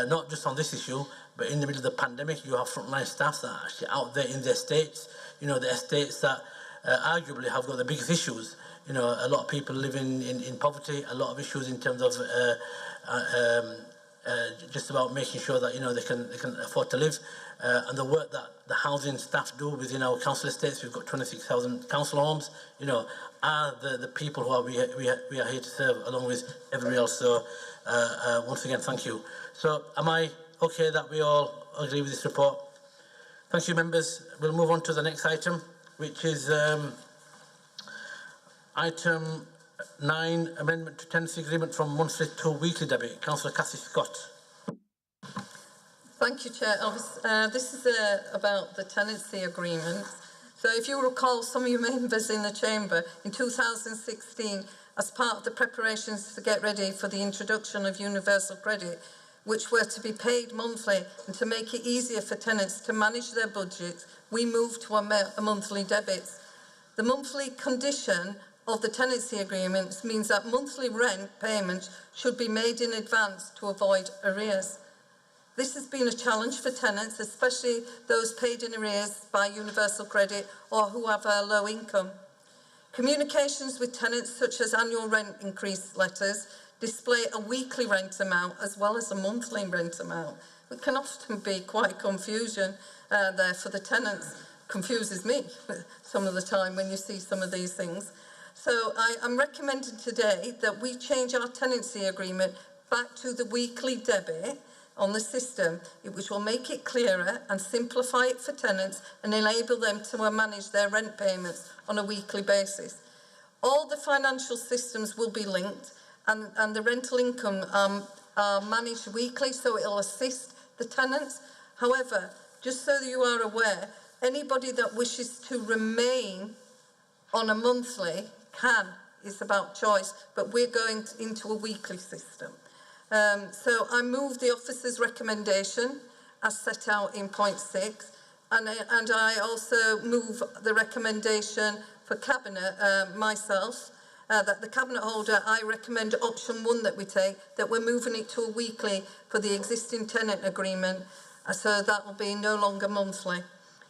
not just on this issue, but in the middle of the pandemic. You have frontline staff that are actually out there in the estates, the estates that arguably have got the biggest issues. A lot of people living in poverty, a lot of issues in terms of just about making sure that they can afford to live, and the work that the housing staff do within our council estates. We've got 26,000 council homes. Are the people who we are here to serve, along with everybody else. So once again, thank you. So am I okay that we all agree with this report? Thank you, members. We'll move on to the next item, which is item 9, amendment to tenancy agreement from monthly to weekly debit. Councillor Cassie Scott. Thank you, Chair. This is about the tenancy agreement. So if you recall, some of you members in the Chamber, in 2016, as part of the preparations to get ready for the introduction of universal credit, which were to be paid monthly, and to make it easier for tenants to manage their budgets, we moved to a monthly debit. The monthly condition of the tenancy agreements means that monthly rent payments should be made in advance to avoid arrears. This has been a challenge for tenants, especially those paid in arrears by universal credit or who have a low income. Communications with tenants, such as annual rent increase letters, display a weekly rent amount as well as a monthly rent amount. It can often be quite confusion there for the tenants. Confuses me some of the time when you see some of these things. So I'm recommending today that we change our tenancy agreement back to the weekly debit on the system, which will make it clearer and simplify it for tenants and enable them to manage their rent payments on a weekly basis. All the financial systems will be linked, and the rental income are managed weekly, so it'll assist the tenants. However, just so that you are aware, anybody that wishes to remain on a monthly can. It's about choice, but we're going into a weekly system. So I move the officer's recommendation as set out in point 6, and I also move the recommendation for Cabinet, myself, that the Cabinet holder, I recommend option 1 that we take, that we're moving it to a weekly for the existing tenant agreement, so that will be no longer monthly.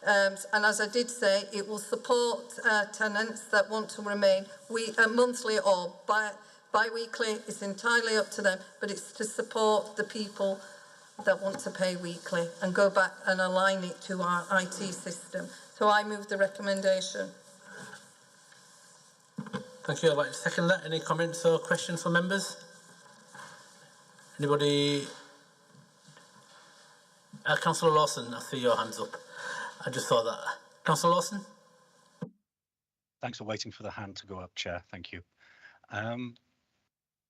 And as I did say, it will support tenants that want to remain monthly or bi-weekly. It's entirely up to them, but it's to support the people that want to pay weekly and go back and align it to our IT system. So I move the recommendation. Thank you. I'd like to second that. Any comments or questions for members? Anybody? Councillor Lawson, I see your hands up. I just saw that. Councillor Lawson? Thanks for waiting for the hand to go up, Chair. Thank you.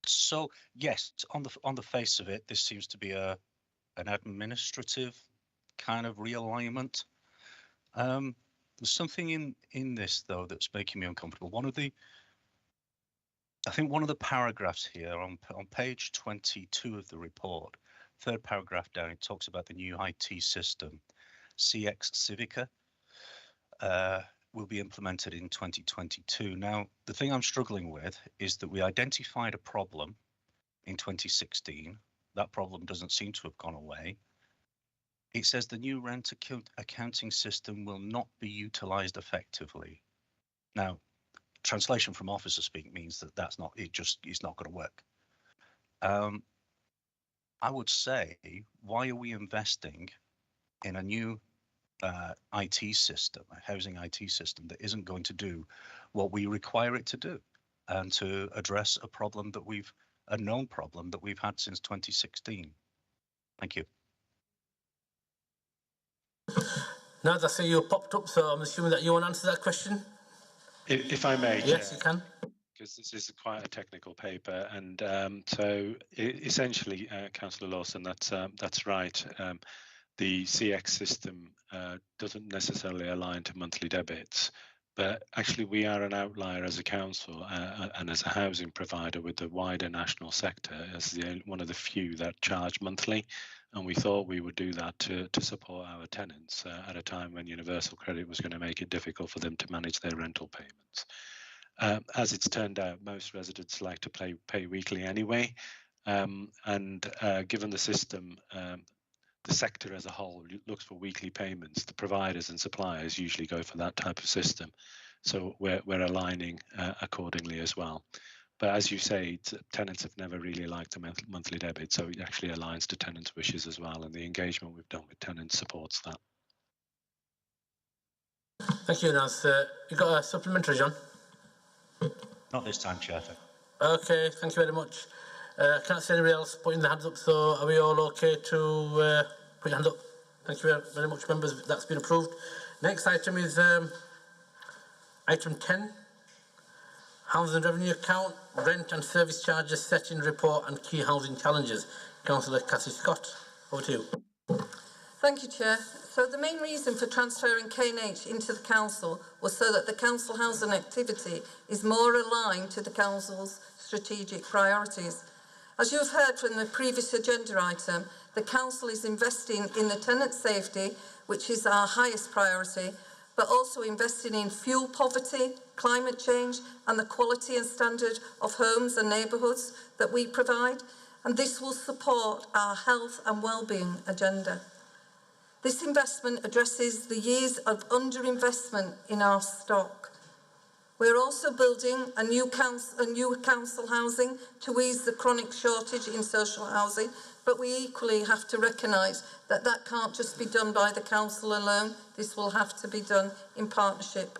So yes, on the face of it, this seems to be an administrative kind of realignment. There's something in this though that's making me uncomfortable. I think one of the paragraphs here on page 22 of the report, 3rd paragraph down, it talks about the new IT system, CX Civica, will be implemented in 2022. Now, the thing I'm struggling with is that we identified a problem in 2016. That problem doesn't seem to have gone away. It says the new rent accounting system will not be utilised effectively. Now, translation from officer speak means that it's not going to work. I would say, why are we investing in a new IT system, a housing IT system that isn't going to do what we require it to do, and to address a known problem that we've had since 2016? Thank you. Now I see you popped up, so I'm assuming that you want to answer that question. If I may. Yes, you can. Because this is quite a technical paper, and so essentially, Councillor Lawson, that's right. The CX system doesn't necessarily align to monthly debits, but actually we are an outlier as a council and as a housing provider with the wider national sector as one of the few that charge monthly, and we thought we would do that to support our tenants at a time when Universal Credit was going to make it difficult for them to manage their rental payments. As it's turned out, most residents like to pay weekly anyway, and given the system, the sector as a whole looks for weekly payments. The providers and suppliers usually go for that type of system, so we're aligning accordingly as well. But as you say, tenants have never really liked a monthly debit, so it actually aligns to tenants' wishes as well, and the engagement we've done with tenants supports that. Thank you, Naz. You got a supplementary, John? Not this time, Chair. Okay, thank you very much. I can't see anybody else putting their hands up, so are we all okay to put your hand up? Thank you very much, members. That's been approved. Next item is item 10. Housing Revenue Account, Rent and Service Charges Setting Report and Key Housing Challenges. Councillor Cassie Scott, over to you. Thank you, Chair. So the main reason for transferring K&H into the Council was so that the Council housing activity is more aligned to the Council's strategic priorities. As you have heard from the previous agenda item, the Council is investing in the tenant safety, which is our highest priority, but also investing in fuel poverty, climate change, and the quality and standard of homes and neighbourhoods that we provide, and this will support our health and wellbeing agenda. This investment addresses the years of underinvestment in our stock. We're also building a new council housing to ease the chronic shortage in social housing, but we equally have to recognise that that can't just be done by the council alone. This will have to be done in partnership.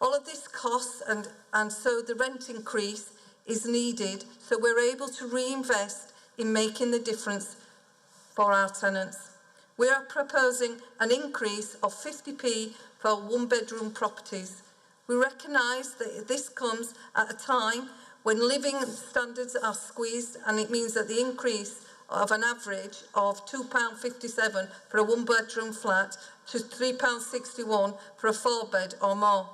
All of this costs, and so the rent increase is needed, so we're able to reinvest in making the difference for our tenants. We are proposing an increase of 50p for one-bedroom properties. We recognise that this comes at a time when living standards are squeezed, and it means that the increase of an average of £2.57 for a one-bedroom flat to £3.61 for a 4-bed or more,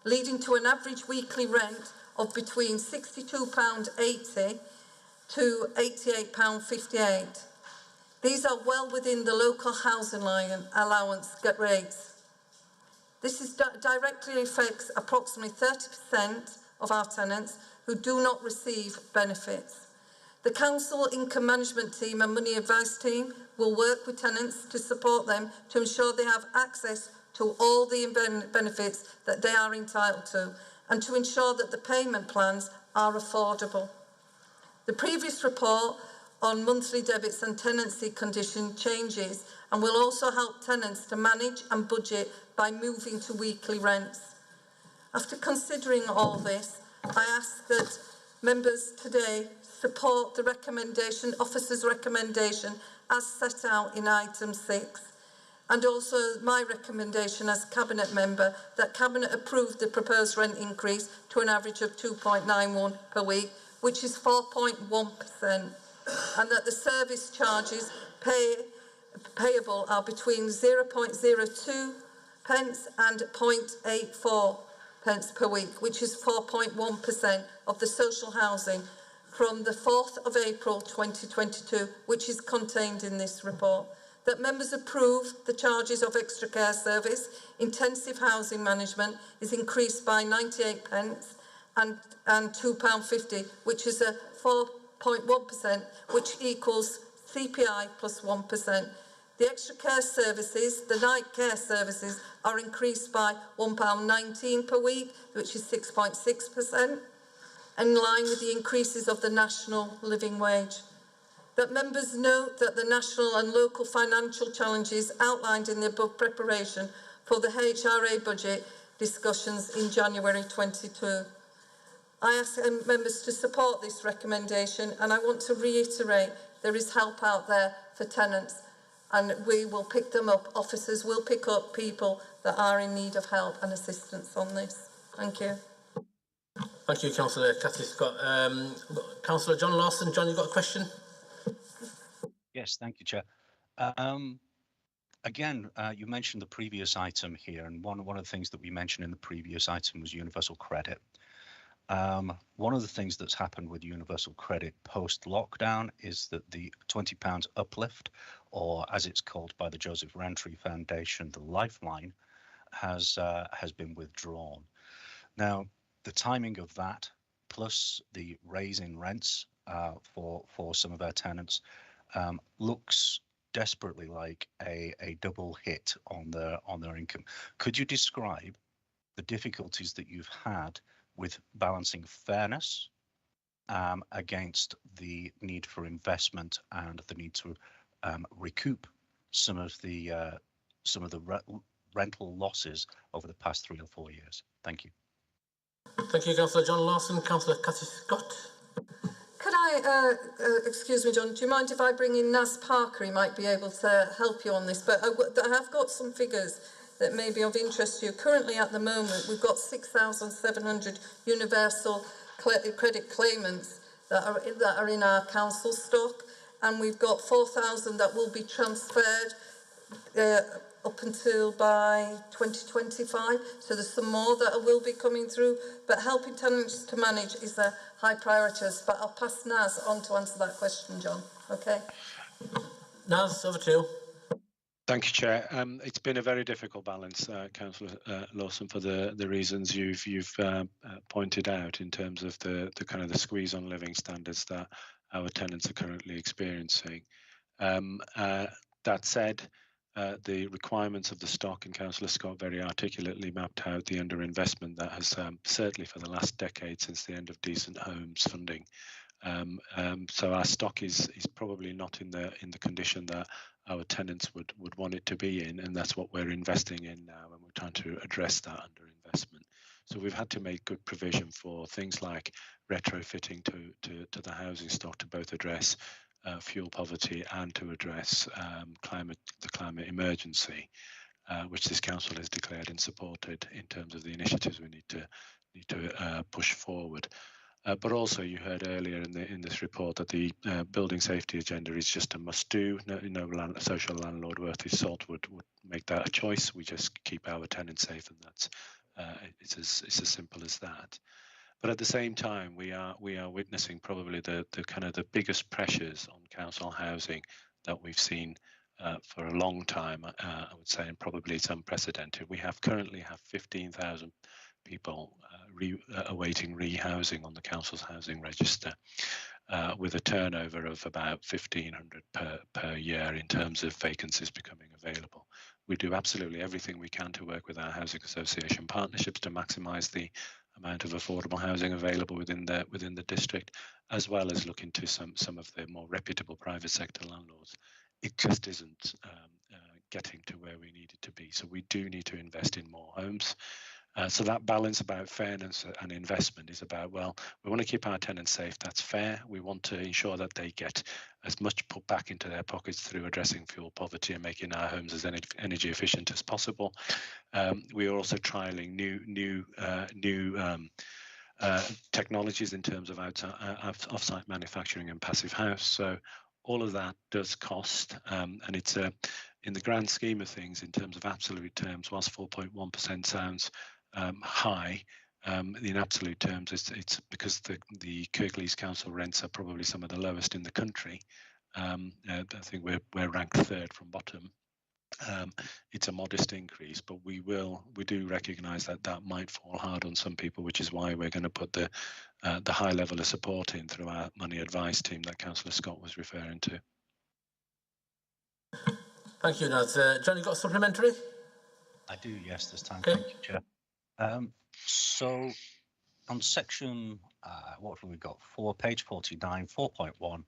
leading to an average weekly rent of between £62.80 to £88.58. These are well within the local housing allowance rates. This directly affects approximately 30% of our tenants who do not receive benefits. The Council Income Management Team and Money Advice Team will work with tenants to support them to ensure they have access to all the benefits that they are entitled to, and to ensure that the payment plans are affordable. The previous report on monthly debits and tenancy condition changes and will also help tenants to manage and budget by moving to weekly rents. After considering all this, I ask that members today support the recommendation, officer's recommendation as set out in item 6, and also my recommendation as Cabinet member that Cabinet approve the proposed rent increase to an average of 2.91 per week, which is 4.1%. and that the service charges payable are between 0.02 pence and 0.84 pence per week, which is 4.1% of the social housing from the 4th of April 2022, which is contained in this report. that members approve the charges of extra care service, intensive housing management is increased by 98 pence and £2.50, which is a 4.1%, which equals CPI plus 1%. The extra care services, the night care services, are increased by £1.19 per week, which is 6.6%, in line with the increases of the national living wage. That members note that the national and local financial challenges outlined in the above preparation for the HRA budget discussions in January 22. I ask members to support this recommendation, and I want to reiterate there is help out there for tenants, and we will pick them up. Officers will pick up people that are in need of help and assistance on this. Thank you. Thank you, Councillor Cathy Scott. Councillor John Lawson. John, you got a question? Yes, thank you, Chair. Again, you mentioned the previous item here, and one of the things that we mentioned in the previous item was universal credit. One of the things that's happened with universal credit post-lockdown is that the £20 uplift, or as it's called by the Joseph Rantry Foundation, the Lifeline, has been withdrawn. Now, the timing of that, plus the raise in rents for some of our tenants, looks desperately like a double hit on their income. Could you describe the difficulties that you've had with balancing fairness against the need for investment and the need to recoup some of the rental losses over the past 3 or 4 years? Thank you. Thank you, Councillor John Lawson. Councillor Cathy Scott. Could I, excuse me, John, do you mind if I bring in Naz Parker? He might be able to help you on this, but I have got some figures that may be of interest to you. Currently, at the moment, we've got 6,700 universal credit claimants that are in our council stock, and we've got 4,000 that will be transferred up until by 2025. So there's some more that will be coming through, but helping tenants to manage is a high priority. But I'll pass Naz on to answer that question, John. Okay. Naz, over to you. Thank you, Chair. It's been a very difficult balance, Councillor Lawson, for the reasons you've pointed out in terms of the kind of the squeeze on living standards that our tenants are currently experiencing. That said, the requirements of the stock, and Councillor Scott very articulately mapped out the underinvestment that has certainly for the last decade since the end of Decent Homes funding. So our stock is probably not in the condition that our tenants would want it to be in, and that's what we're investing in now, and we're trying to address that underinvestment. So we've had to make good provision for things like retrofitting to the housing stock to both address fuel poverty and to address the climate emergency, which this council has declared and supported in terms of the initiatives we need to push forward. But also, you heard earlier in this report that the building safety agenda is just a must-do. No social landlord worth his salt would make that a choice. We just keep our tenants safe, and that's it's as simple as that. But at the same time, we are witnessing probably the kind of the biggest pressures on council housing that we've seen for a long time. I would say, and probably it's unprecedented. We currently have 15,000 people awaiting rehousing on the council's housing register, with a turnover of about 1,500 per year in terms of vacancies becoming available. We do absolutely everything we can to work with our housing association partnerships to maximise the amount of affordable housing available within the district, as well as look into some of the more reputable private sector landlords. It just isn't getting to where we need it to be. So we do need to invest in more homes. So that balance about fairness and investment is about, well, we want to keep our tenants safe. That's fair. We want to ensure that they get as much put back into their pockets through addressing fuel poverty and making our homes as energy efficient as possible. We are also trialing new technologies in terms of off-site manufacturing and passive house. So all of that does cost, and it's in the grand scheme of things, in terms of absolute terms, whilst 4.1% sounds high, in absolute terms, it's because the Kirklees council rents are probably some of the lowest in the country. I think we're ranked 3rd from bottom. It's a modest increase, but we do recognise that might fall hard on some people, which is why we're going to put the high level of support in through our money advice team that Councillor Scott was referring to. Thank you, Naz. John, you got a supplementary? I do, yes, this time. Okay. Thank you, Chair. So on section, what have we got? Page 49, 4.1.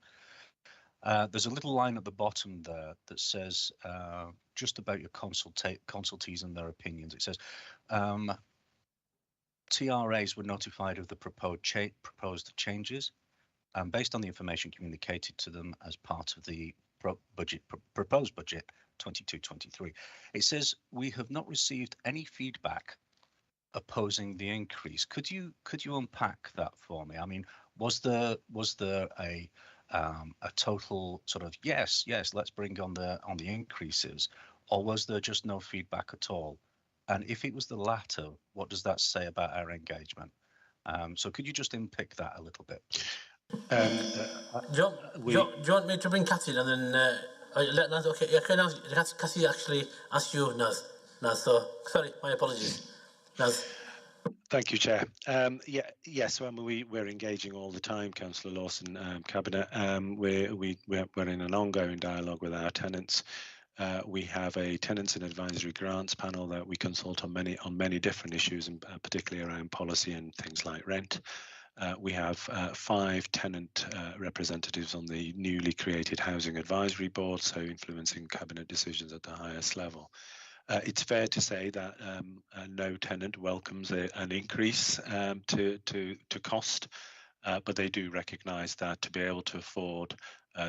There's a little line at the bottom there that says just about your consultees and their opinions. It says TRAs were notified of the proposed changes based on the information communicated to them as part of the proposed budget 22-23. It says we have not received any feedback opposing the increase. Could you unpack that for me? I mean, was there a total sort of yes, let's bring on the increases, or was there just no feedback at all? And if it was the latter, what does that say about our engagement? So could you just unpick that a little bit, please? Do you want me to bring Cathy and then let Naz? Okay, yeah, okay, Naz, Cathy actually asked you, Naz. So sorry, my apologies, Naz. Thank you, Chair. Yes, we're engaging all the time, Councillor Lawson, Cabinet. We're in an ongoing dialogue with our tenants. We have a tenants and advisory grants panel that we consult on many different issues, and particularly around policy and things like rent. We have 5 tenant representatives on the newly created Housing Advisory Board, so influencing Cabinet decisions at the highest level. It's fair to say that no tenant welcomes an increase to cost, but they do recognise that to be able to afford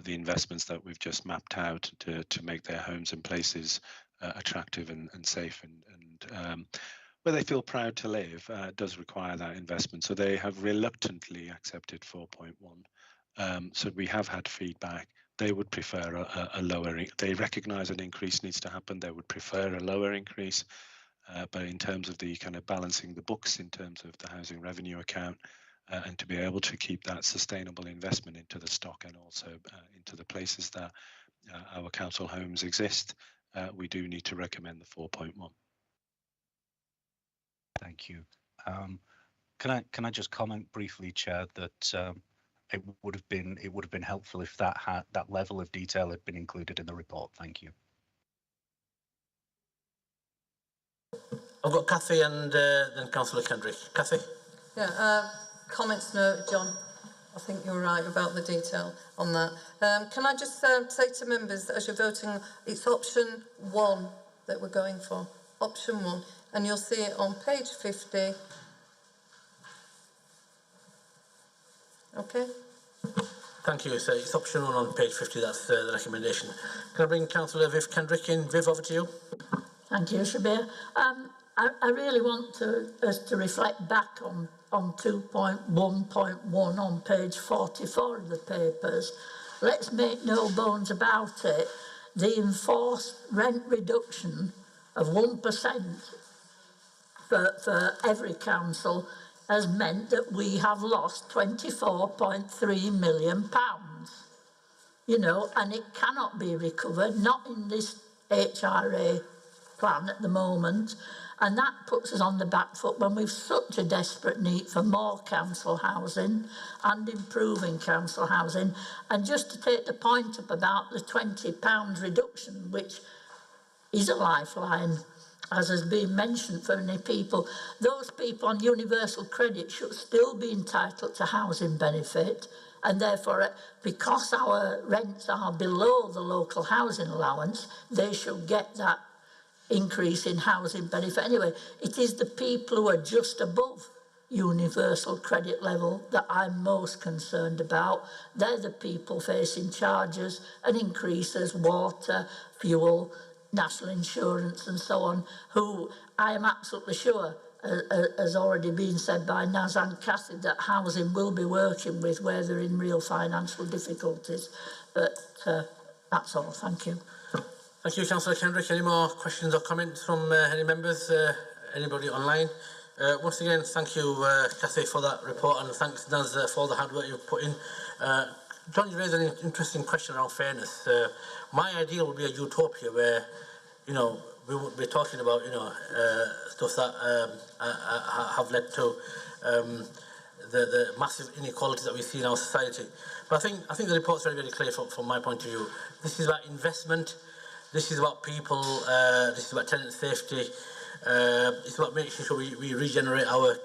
the investments that we've just mapped out to make their homes and places attractive and safe and where they feel proud to live does require that investment. So they have reluctantly accepted 4.1. So we have had feedback. They would prefer a lower. They recognise an increase needs to happen. They would prefer a lower increase, but in terms of the kind of balancing the books in terms of the housing revenue account, and to be able to keep that sustainable investment into the stock and also into the places that our council homes exist, we do need to recommend the 4.1. Thank you. Can I just comment briefly, Chair, that it would have been helpful if that level of detail had been included in the report. Thank you. I've got Cathy and then Councillor Kendrick. Cathy. Yeah. Comments note, John. I think you're right about the detail on that. Can I just say to members that as you're voting, it's option 1 that we're going for. Option 1. And you'll see it on page 50. Okay. Thank you. So it's option 1 on page 50. That's the recommendation. Can I bring Councillor Viv Kendrick in? Viv, over to you. Thank you, Shabir. I really want us to reflect back on 2.1.1 on page 44 of the papers. Let's make no bones about it. The enforced rent reduction of 1% for every council has meant that we have lost £24.3 million. You know, and it cannot be recovered, not in this HRA plan at the moment. And that puts us on the back foot when we've such a desperate need for more council housing and improving council housing. And just to take the point up about the £20 reduction, which is a lifeline, as has been mentioned for many people, those people on universal credit should still be entitled to housing benefit, and therefore, because our rents are below the local housing allowance, they should get that increase in housing benefit. Anyway, it is the people who are just above universal credit level that I'm most concerned about. They're the people facing charges and increases, water, fuel, national insurance and so on, who I am absolutely sure, has already been said by Naz and Cathy, that housing will be working with where they're in real financial difficulties. But that's all. Thank you. Thank you, Councillor Kendrick. Any more questions or comments from any members? Anybody online? Once again, thank you, Cathy, for that report, and thanks, Naz, for all the hard work you've put in. John, you raised an interesting question around fairness. My ideal would be a utopia where, you know, we would be talking about, you know, stuff that have led to the massive inequalities that we see in our society. But I think the report's very, very clear from my point of view. This is about investment. This is about people. This is about tenant safety. It's about making sure we regenerate our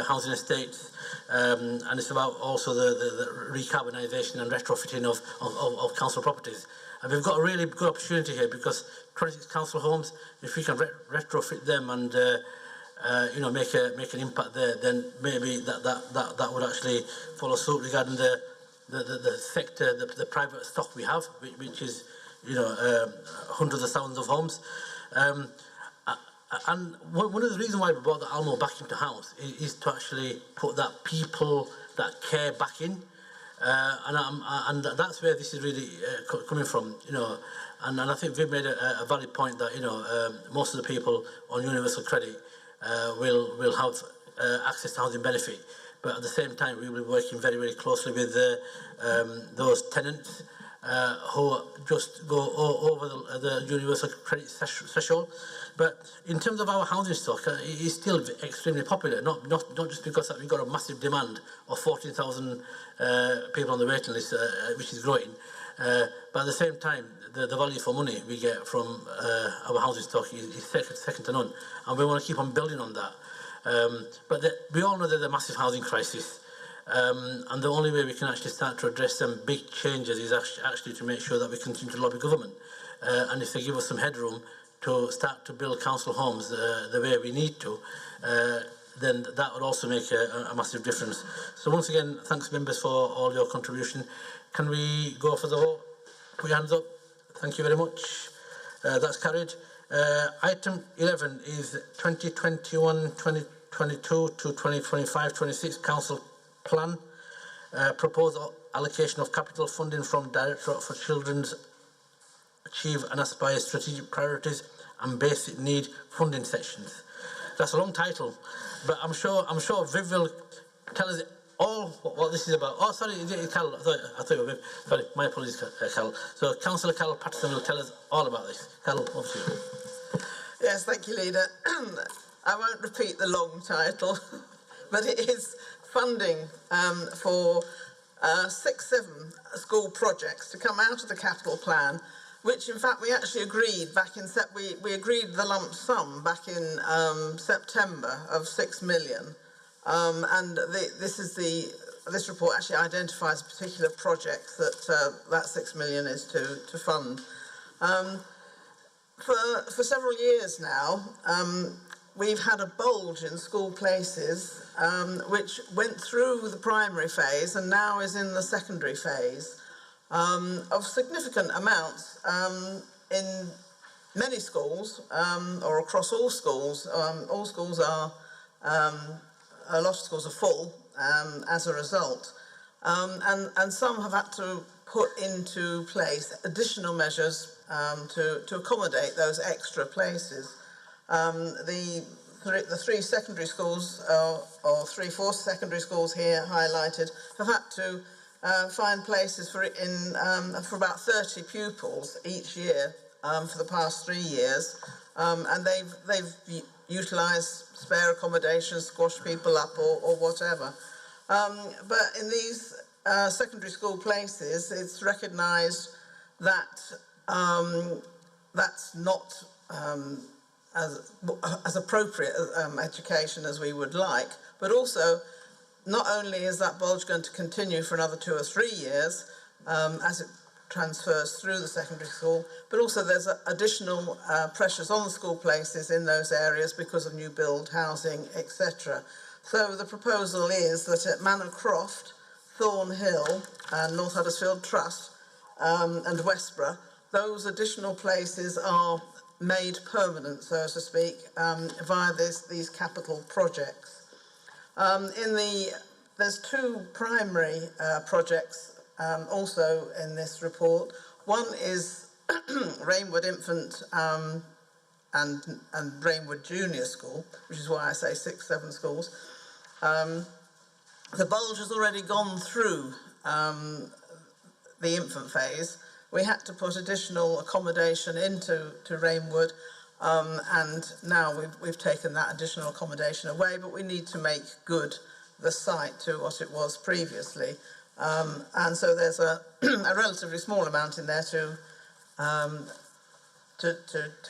housing estates. And it's about also the recarbonisation and retrofitting of council properties. And we've got a really good opportunity here because 26 council homes, if we can retrofit them and you know, make an impact there, then maybe that would actually follow suit regarding the sector, the private stock we have, which is, you know, hundreds of thousands of homes. And one of the reasons why we brought the Almo back into house is to actually put that people, that care back in. And that's where this is really coming from, you know. And I think Viv made a valid point that, you know, most of the people on universal credit will have access to housing benefit. But at the same time, we will be working very, very closely with those tenants who just go over the universal credit threshold. But in terms of our housing stock, it is still extremely popular, not just because we've got a massive demand of 14,000 people on the waiting list, which is growing, but at the same time, the value for money we get from our housing stock is second to none, and we want to keep on building on that. But we all know there's a massive housing crisis, and the only way we can actually start to address some big changes is actually to make sure that we continue to lobby government, and if they give us some headroom to start to build council homes the way we need to, then that would also make a massive difference. So once again, thanks members for all your contribution. Can we go for the vote? Put your hands up. Thank you very much. That's carried. Item 11 is 2021-2022 to 2025-26 Council Plan. Proposed allocation of capital funding from Directorate for Children's Achieve and Aspire Strategic Priorities and Basic Need Funding Sections. That's a long title, but I'm sure Viv will tell us all what this is about. Oh, sorry, is it Carol? I thought you were Viv. Sorry, my apologies, Carol. So Councillor Carol Patterson will tell us all about this. Carol, over to you. Yes, thank you, Leader. I won't repeat the long title, but it is funding for 6-7 school projects to come out of the capital plan, which in fact we actually agreed back in we agreed the lump sum back in September of 6 million, and this report actually identifies particular projects that 6 million is to fund. For several years now, we've had a bulge in school places which went through the primary phase and now is in the secondary phase. Of significant amounts in many schools, or across all schools. All schools are, a lot of schools are full as a result. And some have had to put into place additional measures to accommodate those extra places. The three secondary schools, or 3/4 secondary schools here highlighted, have had to find places for about 30 pupils each year for the past 3 years, and they've utilised spare accommodation, squashed people up or whatever. But in these secondary school places, it's recognised that that's not as appropriate education as we would like, but also not only is that bulge going to continue for another 2 or 3 years as it transfers through the secondary school, but also there's additional pressures on the school places in those areas because of new build housing, etc. So the proposal is that at Manor Croft, Thornhill and North Huddersfield Trust and Westborough, those additional places are made permanent, so to speak, via these capital projects. There's 2 primary projects also in this report. One is Rainwood Infant and Rainwood Junior School, which is why I say 6-7 schools. The bulge has already gone through the infant phase, we had to put additional accommodation into Rainwood, and now we've taken that additional accommodation away, but we need to make good the site to what it was previously. And so there's a relatively small amount in there to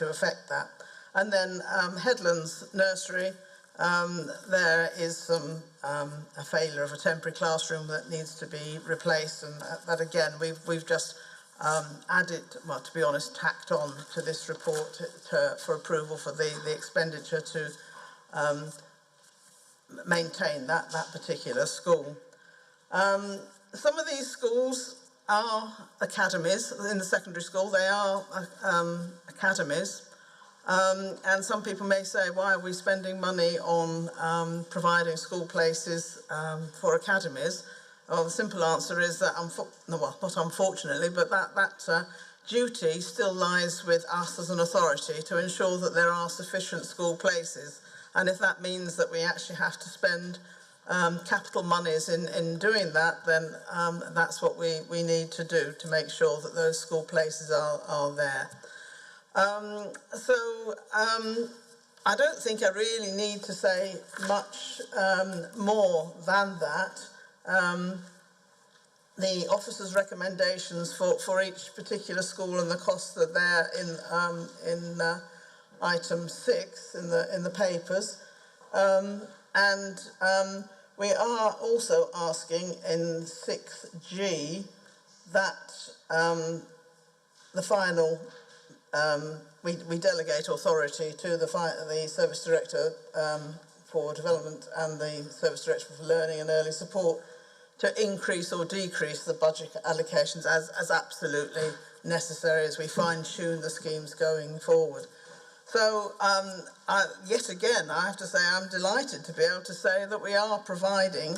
affect that. And then Headlands Nursery, there is a failure of a temporary classroom that needs to be replaced, and that again we've just added, well, to be honest, tacked on to this report for approval for the expenditure to maintain that particular school. Some of these schools are academies. In the secondary school, they are academies. And some people may say, why are we spending money on providing school places for academies? Well, the simple answer is that, well, not unfortunately, but that duty still lies with us as an authority to ensure that there are sufficient school places. And if that means that we actually have to spend capital monies in doing that, then that's what we need to do to make sure that those school places are there. I don't think I really need to say much more than that. The officer's recommendations for each particular school and the costs are there in item 6 in the papers, and we are also asking in 6G that the final we delegate authority to the Service Director for Development and the Service Director for Learning and Early Support to increase or decrease the budget allocations as absolutely necessary as we fine-tune the schemes going forward. So, yet again, I have to say I'm delighted to be able to say that we are providing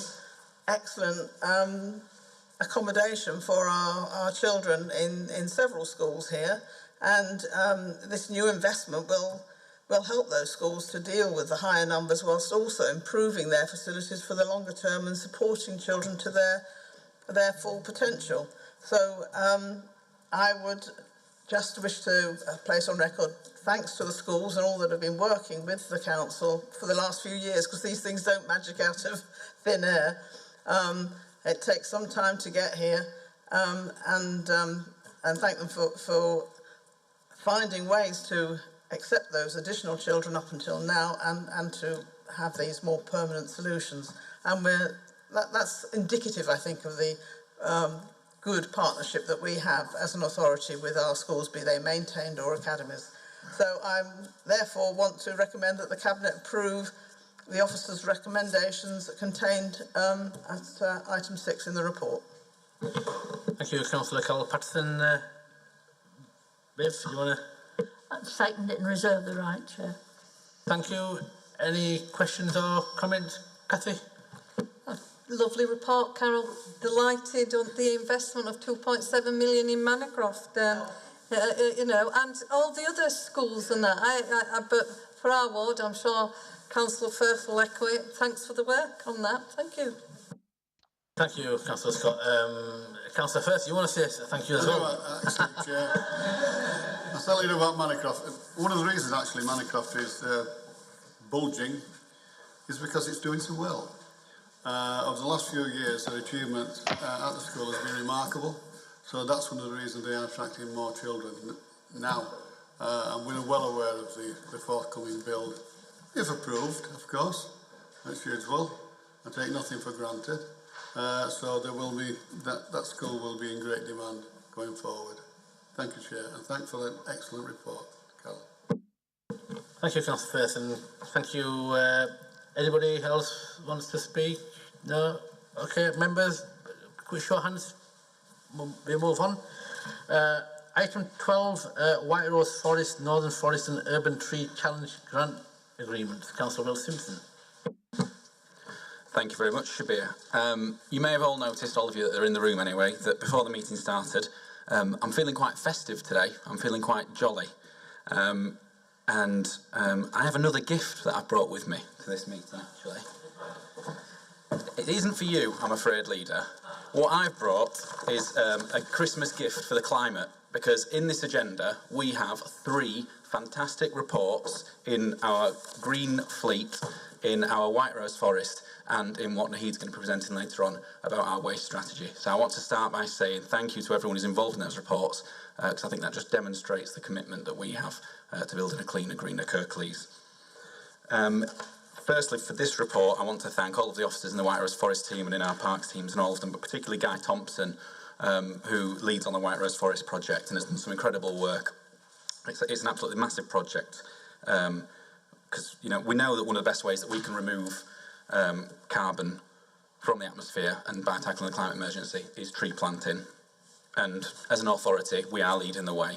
excellent accommodation for our children in several schools here, and this new investment will help those schools to deal with the higher numbers whilst also improving their facilities for the longer term and supporting children to their full potential. So I would just wish to place on record thanks to the schools and all that have been working with the council for the last few years, because these things don't magic out of thin air. It takes some time to get here, and thank them for finding ways to accept those additional children up until now and to have these more permanent solutions. And that's indicative, I think, of the good partnership that we have as an authority with our schools, be they maintained or academies. So I therefore want to recommend that the Cabinet approve the officer's recommendations contained at item 6 in the report. Thank you, Councillor Carroll-Patterson. Viv, you want to... I'd second it and reserve the right, Chair. Thank you. Any questions or comments? Cathy? Lovely report, Carol. Delighted on the investment of 2.7 million in Manacroft, you know, and all the other schools and that. But for our ward, I'm sure Councillor Firth will echo it. Thanks for the work on that. Thank you. Thank you, Councillor Scott. Councillor Firth, you want to say thank you as well? Actually, Chair, I'll tell you about Manacroft. One of the reasons actually Manacroft is bulging is because it's doing so well. Over the last few years, their achievement at the school has been remarkable. So that's one of the reasons they are attracting more children now. And we're well aware of the forthcoming bill, if approved, of course, as usual. I take nothing for granted. So there will be that school will be in great demand going forward. Thank you, Chair, and thanks for the excellent report, Carol. Thank you, Councillor Firth, and thank you. Anybody else wants to speak? No? Okay, members, quick show of hands. We move on. Item 12, White Rose Forest, Northern Forest and Urban Tree Challenge Grant Agreement. Councillor Will Simpson. Thank you very much, Shabir. You may have all noticed, all of you that are in the room anyway, that before the meeting started, I'm feeling quite festive today. I'm feeling quite jolly. And I have another gift that I've brought with me to this meeting, actually. It isn't for you, I'm afraid, Leader, What I've brought is a Christmas gift for the climate, because in this agenda we have 3 fantastic reports in our green fleet, in our White Rose Forest, and in what Naheed's going to be presenting later on about our waste strategy. So I want to start by saying thank you to everyone who's involved in those reports, because I think that just demonstrates the commitment that we have to building a cleaner, greener Kirklees. Firstly, for this report, I want to thank all of the officers in the White Rose Forest team and in our parks teams and all of them, but particularly Guy Thompson, who leads on the White Rose Forest project and has done some incredible work. It's an absolutely massive project, because we know that one of the best ways that we can remove carbon from the atmosphere and by tackling the climate emergency is tree planting. And as an authority, we are leading the way,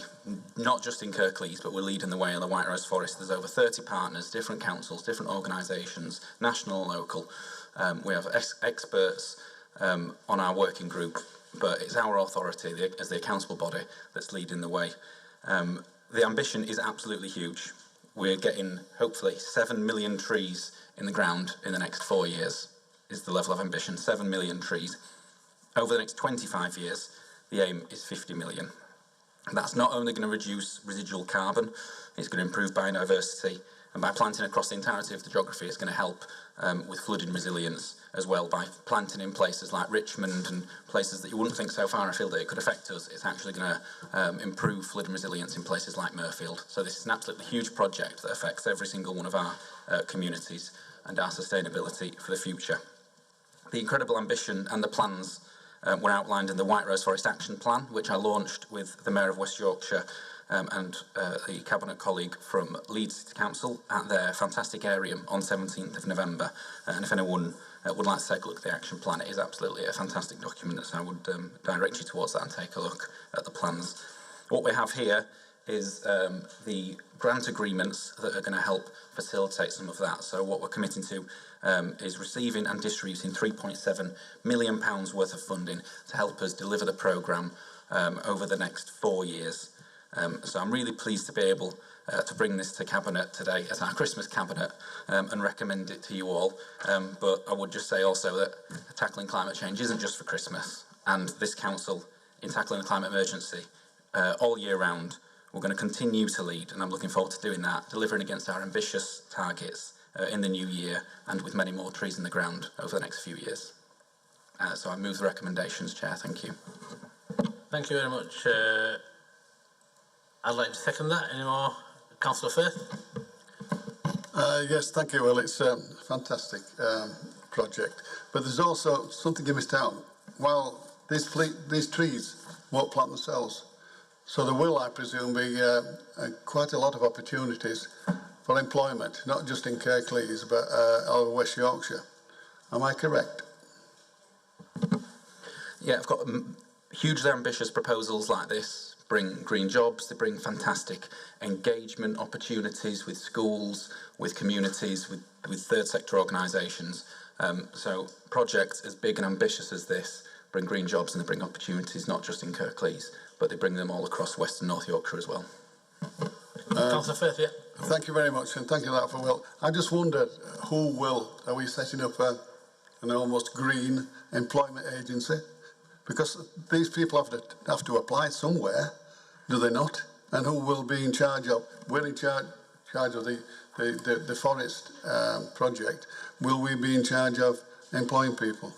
not just in Kirklees, but we're leading the way in the White Rose Forest. There's over 30 partners, different councils, different organisations, national and local. We have experts on our working group, but it's our authority as the accountable body that's leading the way. The ambition is absolutely huge. We're getting, hopefully, 7 million trees in the ground in the next 4 years, is the level of ambition, 7 million trees. Over the next 25 years, the aim is 50 million. That's not only going to reduce residual carbon, it's going to improve biodiversity, and by planting across the entirety of the geography, it's going to help with flooding resilience as well. By planting in places like Richmond and places that you wouldn't think so far afield that it could affect us, it's actually going to improve flooding resilience in places like Murfield. So this is an absolutely huge project that affects every single one of our communities and our sustainability for the future. The incredible ambition and the plans were outlined in the White Rose Forest Action Plan, which I launched with the Mayor of West Yorkshire and the Cabinet colleague from Leeds City Council at their fantastic aerium on 17th of November. And if anyone would like to take a look at the action plan, it is absolutely a fantastic document, so I would direct you towards that and take a look at the plans. What we have here is the grant agreements that are going to help facilitate some of that. So what we're committing to is receiving and distributing £3.7 million worth of funding to help us deliver the programme over the next 4 years. So I'm really pleased to be able to bring this to Cabinet today as our Christmas Cabinet and recommend it to you all. But I would just say also that tackling climate change isn't just for Christmas, and this council, in tackling the climate emergency all year round, we're going to continue to lead, and I'm looking forward to doing that, delivering against our ambitious targets in the new year and with many more trees in the ground over the next few years. So I move the recommendations, Chair. Thank you. Thank you very much. I'd like to second that. Any more? Councillor Firth? Yes, thank you. Well, it's a fantastic project, but there's also something you missed out. Well, these trees won't plant themselves, so there will, I presume, be quite a lot of opportunities for employment, not just in Kirklees, but all over West Yorkshire. Am I correct? Yeah, I've got hugely ambitious proposals like this. Bring green jobs, they bring fantastic engagement opportunities with schools, with communities, with third sector organisations. So projects as big and ambitious as this bring green jobs and they bring opportunities not just in Kirklees, but they bring them all across West and North Yorkshire as well. Councillor Firth, yeah. Thank you very much, and thank you for that for Will. I just wondered are we setting up an almost green employment agency? Because these people have to apply somewhere, do they not? And who will be in charge of? We're in charge of the forest project. Will we be in charge of employing people?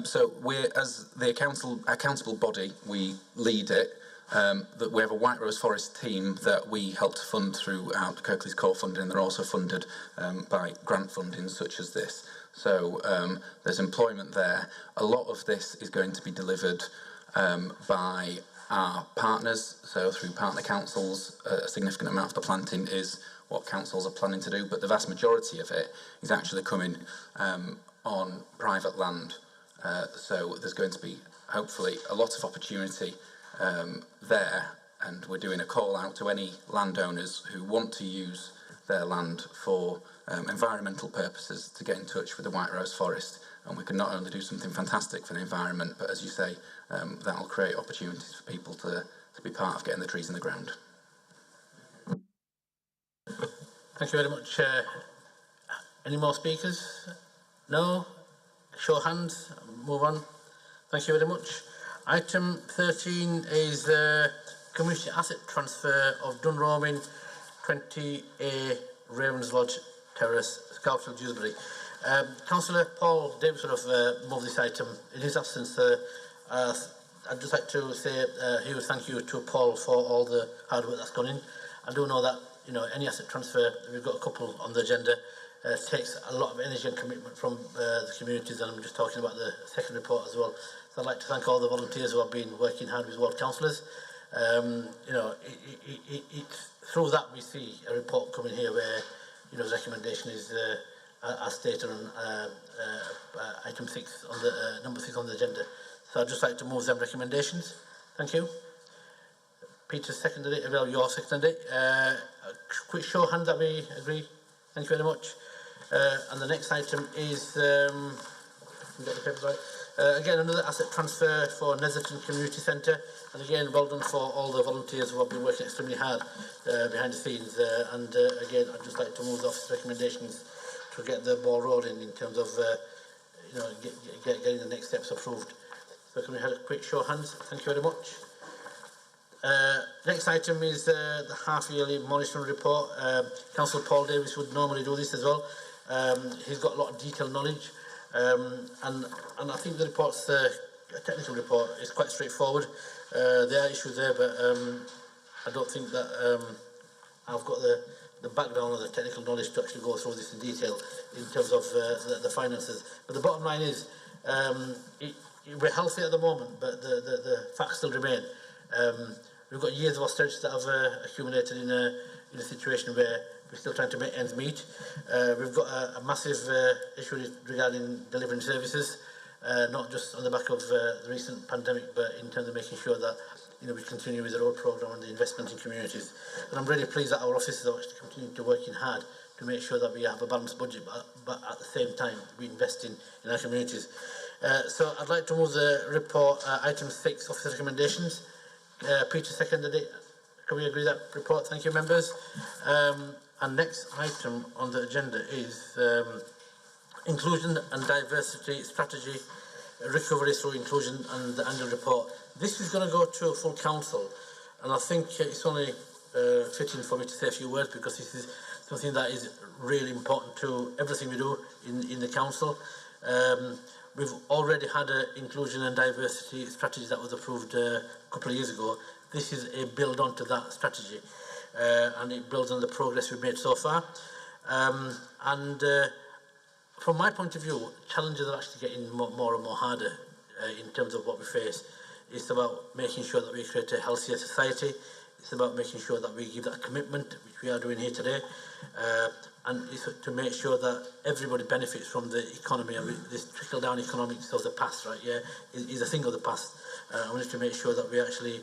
So we're, as the accountable body, we lead it. That we have a White Rose Forest team that we help to fund through our Kirklees core funding, and they're also funded by grant funding such as this. So there's employment there. A lot of this is going to be delivered by our partners, so through partner councils. A significant amount of the planting is what councils are planning to do, but the vast majority of it is actually coming on private land. So there's going to be, hopefully, a lot of opportunity there, and we're doing a call out to any landowners who want to use their land for environmental purposes to get in touch with the White Rose Forest, and we can not only do something fantastic for the environment, but as you say, that will create opportunities for people to be part of getting the trees in the ground. Thank you very much. Any more speakers? No? Show of hands. Move on. Thank you very much. Item 13 is community asset transfer of Dunroaming 20A Ravens Lodge Terrace, Scoutfield, Dewsbury. Councillor Paul Davis would have moved this item. In his absence, I'd just like to say a huge thank you to Paul for all the hard work that's gone in. I do know that any asset transfer, we've got a couple on the agenda, takes a lot of energy and commitment from the communities, and I'm just talking about the second report as well. So I'd like to thank all the volunteers who have been working hard with ward councillors. Through that we see a report coming here where the recommendation is as stated on item 6 on the number 6 on the agenda. So I'd just like to move them recommendations. Thank you. Peter seconded it. Well, you all seconded it. A quick show of hands that we agree. Thank you very much. And the next item is get the papers right. Again, another asset transfer for Netherton Community Centre. And again, well done for all the volunteers who have been working extremely hard behind the scenes. Again, I'd just like to move the office recommendations to get the ball rolling in terms of getting the next steps approved. So can we have a quick show of hands? Thank you very much. Next item is the half-yearly monitoring report. Councillor Paul Davis would normally do this as well. He's got a lot of detailed knowledge, and I think the report's a technical report. It's quite straightforward. There are issues there, but I don't think that I've got the background or the technical knowledge to actually go through this in detail in terms of the finances. But the bottom line is we're healthy at the moment, but the facts still remain. We've got years of austerity that have accumulated in a situation where we're still trying to make ends meet. We've got a massive issue regarding delivering services, not just on the back of the recent pandemic, but in terms of making sure that we continue with the road programme and the investment in communities. And I'm really pleased that our officers are actually continuing to working hard to make sure that we have a balanced budget, but at the same time we invest in our communities. So I'd like to move the report, item 6, officer recommendations. Peter seconded it. Can we agree that report? Thank you, members. And next item on the agenda is inclusion and diversity strategy, recovery through inclusion and the annual report. This is going to go to full council, and I think it's only fitting for me to say a few words because this is something that is really important to everything we do in the council. We've already had an inclusion and diversity strategy that was approved a couple of years ago. This is a build on to that strategy, and it builds on the progress we've made so far. From my point of view, challenges are actually getting more and more harder in terms of what we face. It's about making sure that we create a healthier society. It's about making sure that we give that commitment, which we are doing here today. And it's to make sure that everybody benefits from the economy, and this trickle-down economics of the past, right? Yeah, is a thing of the past. I want to make sure that we actually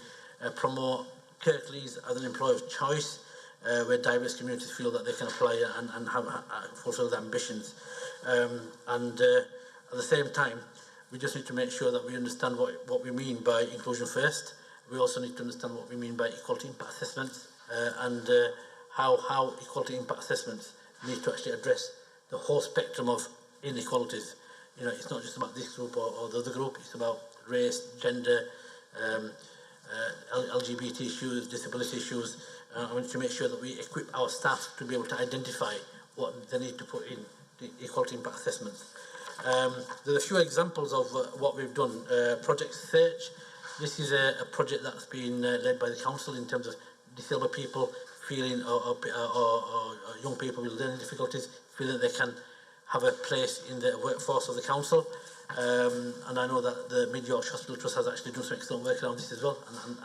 promote Kirklees as an employer of choice, where diverse communities feel that they can apply and have fulfil their ambitions. At the same time, we just need to make sure that we understand what we mean by inclusion first. We also need to understand what we mean by equality impact assessments, and how equality impact assessments need to actually address the whole spectrum of inequalities. It's not just about this group or the other group. It's about race, gender, LGBT issues, disability issues. We need to make sure that we equip our staff to be able to identify what they need to put in the equality impact assessments. There are a few examples of what we've done. Project Search. This is a project that's been led by the council in terms of disabled people feeling, or young people with learning difficulties, feeling that they can have a place in the workforce of the council. And I know that the Mid-Yorkshire Hospital Trust has actually done some excellent work around this as well,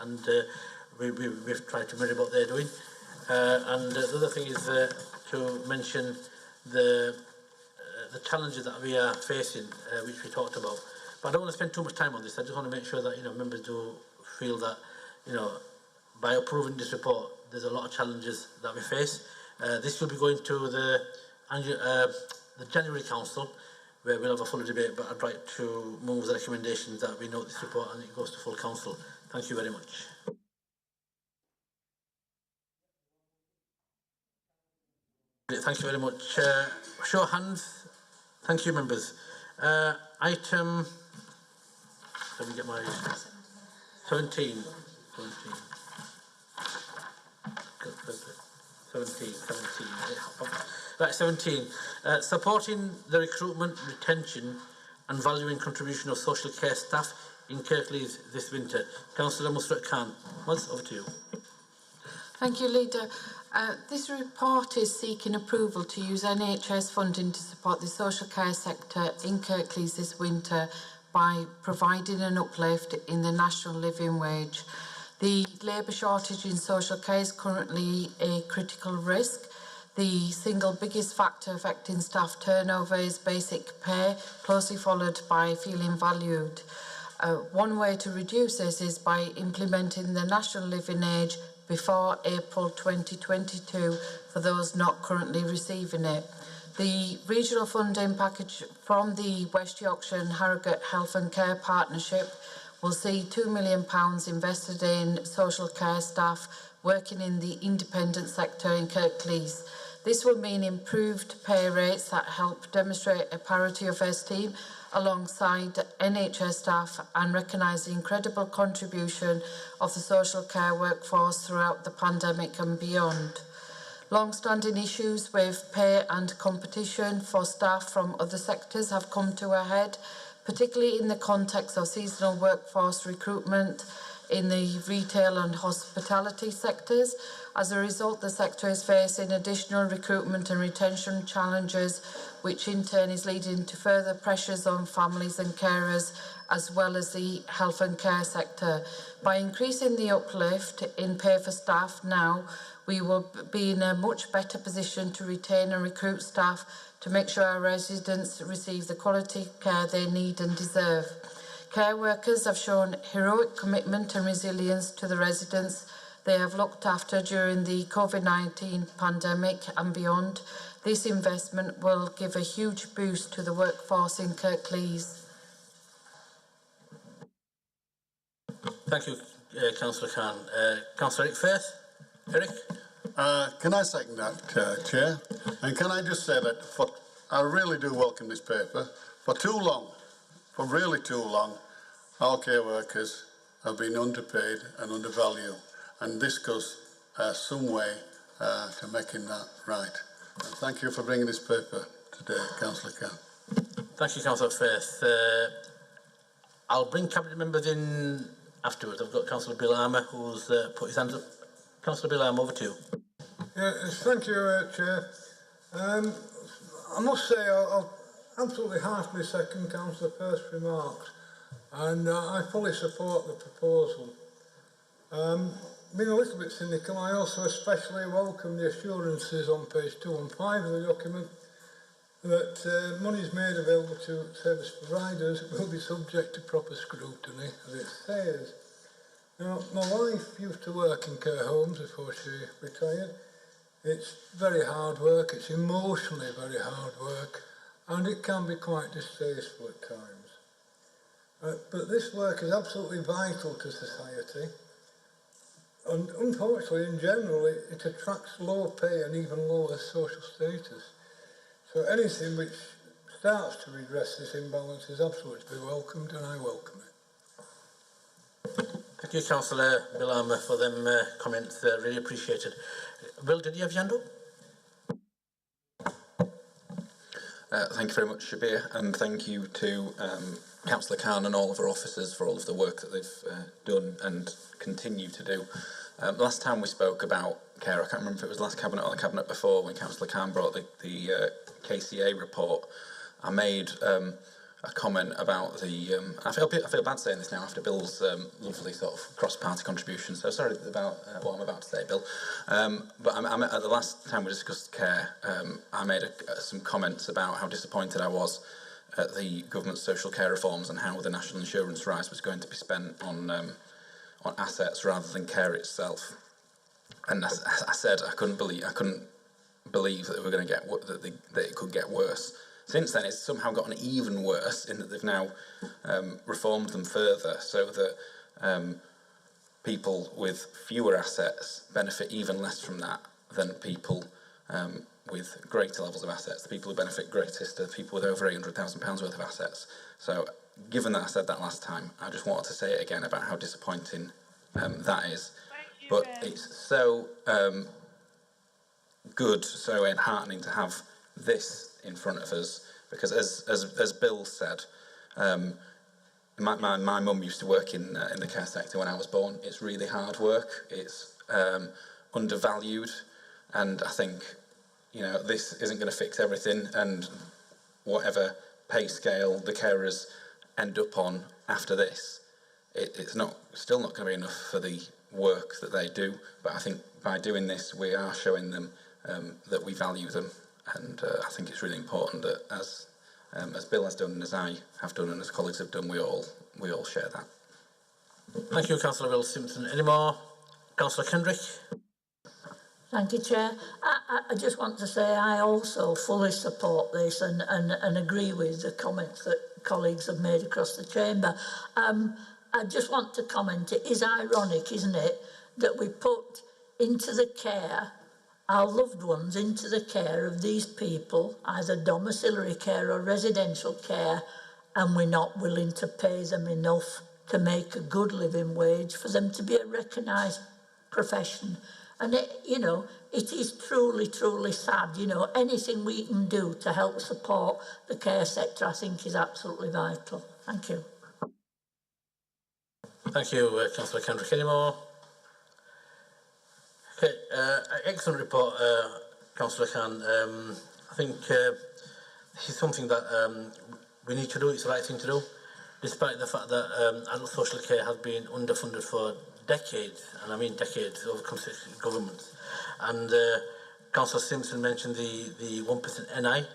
and we've tried to mirror what they're doing. And the other thing is to mention the challenges that we are facing, which we talked about. But I don't want to spend too much time on this. I just want to make sure that members do feel that by approving this report, there's a lot of challenges that we face. This will be going to the January Council, where we'll have a full debate. But I'd like to move the recommendations that we note this report and it goes to full council. Thank you very much. Thank you very much. Show of hands. Thank you, members. Item, let me get my 17. 17. Right, 17. Supporting the recruitment, retention and valuing contribution of social care staff in Kirklees this winter. Councillor Musrat Khan, over to you. Thank you, Leader. This report is seeking approval to use NHS funding to support the social care sector in Kirklees this winter by providing an uplift in the national living wage. The labour shortage in social care is currently a critical risk. The single biggest factor affecting staff turnover is basic pay, closely followed by feeling valued. One way to reduce this is by implementing the national living wage before April 2022 for those not currently receiving it. The regional funding package from the West Yorkshire and Harrogate Health and Care Partnership will see £2 million invested in social care staff working in the independent sector in Kirklees. This will mean improved pay rates that help demonstrate a parity of esteem alongside NHS staff and recognise the incredible contribution of the social care workforce throughout the pandemic and beyond. Long-standing issues with pay and competition for staff from other sectors have come to a head, particularly in the context of seasonal workforce recruitment in the retail and hospitality sectors. As a result, the sector is facing additional recruitment and retention challenges, which in turn is leading to further pressures on families and carers, as well as the health and care sector. By increasing the uplift in pay for staff now, we will be in a much better position to retain and recruit staff to make sure our residents receive the quality care they need and deserve. Care workers have shown heroic commitment and resilience to the residents they have looked after during the COVID-19 pandemic and beyond. This investment will give a huge boost to the workforce in Kirklees. Thank you, Councillor Khan. Councillor Eric Firth. Eric? Can I second that, Chair? And can I just say that I really do welcome this paper. For really too long, our care workers have been underpaid and undervalued, and this goes some way to making that right. And thank you for bringing this paper today, Councillor Khan. Thank you, Councillor Firth. I'll bring Cabinet members in afterwards. I've got Councillor Bill Armour who's put his hand up. Councillor Bill Armour, over to you. Thank you, Chair. I must say I'll absolutely heartily second Councillor Firth's remarks, and I fully support the proposal. Being a little bit cynical, I also especially welcome the assurances on page 2 and 5 of the document that monies made available to service providers will be subject to proper scrutiny, as it says. Now, my wife used to work in care homes before she retired. It's very hard work, it's emotionally very hard work, and it can be quite distasteful at times. But this work is absolutely vital to society, and unfortunately, in general, it attracts low pay and even lower social status. So anything which starts to redress this imbalance is absolutely to be welcomed, and I welcome it. Thank you, Councillor Bill Armour, for them comments. Really appreciated. Bill, did you have your hand up? Thank you very much, Shabir, and thank you to Councillor Khan and all of our officers for all of the work that they've done and continue to do. Last time we spoke about care, I can't remember if it was last Cabinet or the Cabinet before, when Councillor Khan brought the KCA report, I made a comment about the... I feel bad saying this now after Bill's lovely sort of cross-party contribution, so sorry about what I'm about to say, Bill. But at the last time we discussed care, I made some comments about how disappointed I was at the government's social care reforms and how the national insurance rise was going to be spent on assets rather than care itself. And as I said, I couldn't believe that they were going to get that it could get worse. Since then, it's somehow gotten even worse in that they've now reformed them further so that people with fewer assets benefit even less from that than people with greater levels of assets. The people who benefit greatest are the people with over £800,000 worth of assets. So given that I said that last time, I just wanted to say it again about how disappointing that is. But it's so good, so enheartening to have this in front of us, because as Bill said, my mum used to work in the care sector when I was born. It's really hard work. It's undervalued, and I think, you know, this isn't going to fix everything, and whatever pay scale the carers end up on after this, it's still not going to be enough for the work that they do. But I think by doing this, we are showing them that we value them, and I think it's really important that as Bill has done, and as I have done, and as colleagues have done, we all share that. Thank you, Councillor Will Simpson. Any more? Councillor Kendrick. Thank you, Chair. I just want to say I also fully support this and agree with the comments that colleagues have made across the chamber. I just want to comment, it is ironic, isn't it, that we put into the care, our loved ones into the care of these people, either domiciliary care or residential care, and we're not willing to pay them enough to make a good living wage for them to be a recognised profession. And, you know, it is truly, truly sad. You know, anything we can do to help support the care sector, I think, is absolutely vital. Thank you. Thank you, Councillor Kendrick. Any more? Okay, excellent report, Councillor Khan. I think this is something that we need to do. It's the right thing to do, despite the fact that adult social care has been underfunded for decades, and I mean decades, over constitutional governments. And Councillor Simpson mentioned the 1% NI,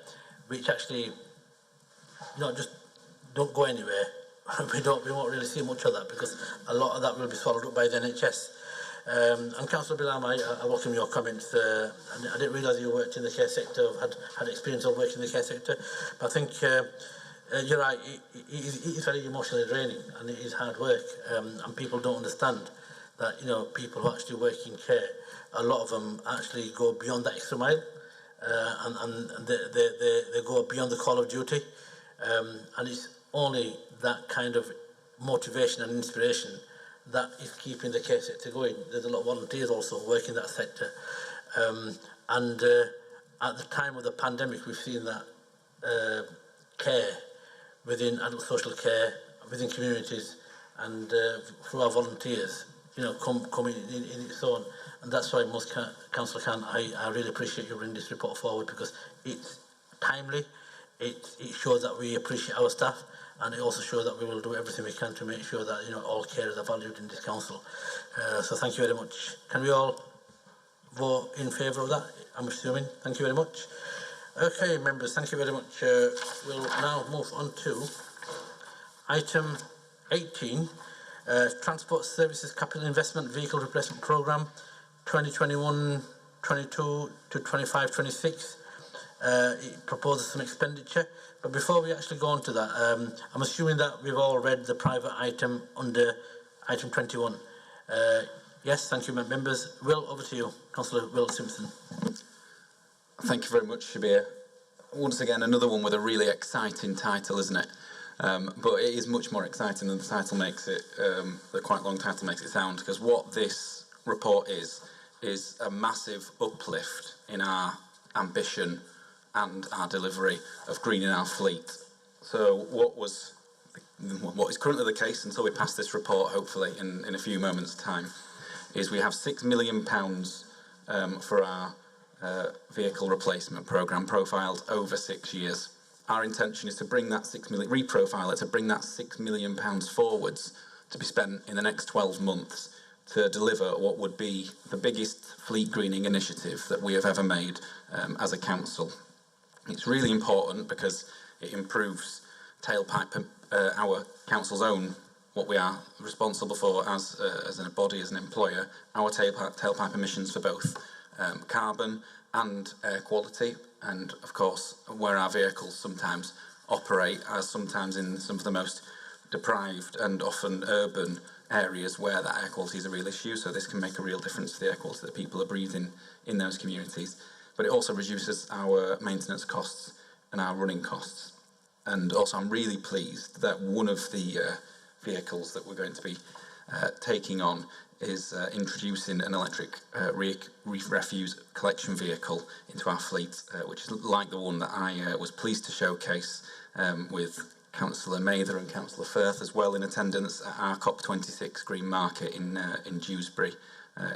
which actually just don't go anywhere. we won't really see much of that, because a lot of that will be swallowed up by the NHS. And Councillor Billam, I welcome your comments. I didn't realise you worked in the care sector, had experience of working in the care sector, but I think you're right, it is very emotionally draining, and it is hard work, and people don't understand that, you know, people who actually work in care, a lot of them actually go beyond that extra mile, and they go beyond the call of duty, and it's only that kind of motivation and inspiration that is keeping the care sector going. There's a lot of volunteers also working in that sector, and at the time of the pandemic, we've seen that care within adult social care, within communities, and through our volunteers, you know, come in its own. And that's why, Councillor Khan, I really appreciate you bringing this report forward, because it's timely, it shows that we appreciate our staff, and it also shows that we will do everything we can to make sure that, you know, all carers are valued in this council. So thank you very much. Can we all vote in favour of that, I'm assuming? Thank you very much. Okay, members, thank you very much. We'll now move on to item 18, Transport Services Capital Investment Vehicle Replacement Programme 2021-22 to 25-26. It proposes some expenditure, but before we actually go on to that, I'm assuming that we've all read the private item under item 21. Yes, thank you, members. Will, over to you. Councillor Will Simpson. Thank you very much, Shabir. Once again, another one with a really exciting title, isn't it? But it is much more exciting than the title makes it, the quite long title makes it sound, because what this report is a massive uplift in our ambition and our delivery of greening our fleet. So what is currently the case until we pass this report, hopefully in a few moments' time, is we have £6 million for our vehicle replacement programme, profiled over 6 years. Our intention is to bring that reprofile it, to bring that £6 million forwards to be spent in the next 12 months to deliver what would be the biggest fleet greening initiative that we have ever made as a council. It's really important because it improves tailpipe, our council's own, what we are responsible for as a body, as an employer, our tailpipe emissions for both carbon and air quality, and of course where our vehicles sometimes operate, as sometimes in some of the most deprived and often urban areas where that air quality is a real issue. So this can make a real difference to the air quality that people are breathing in those communities. but it also reduces our maintenance costs and our running costs. And also I'm really pleased that one of the vehicles that we're going to be taking on is introducing an electric refuse collection vehicle into our fleet, which is like the one that I was pleased to showcase with Councillor Mather and Councillor Firth as well in attendance at our COP26 Green Market in Dewsbury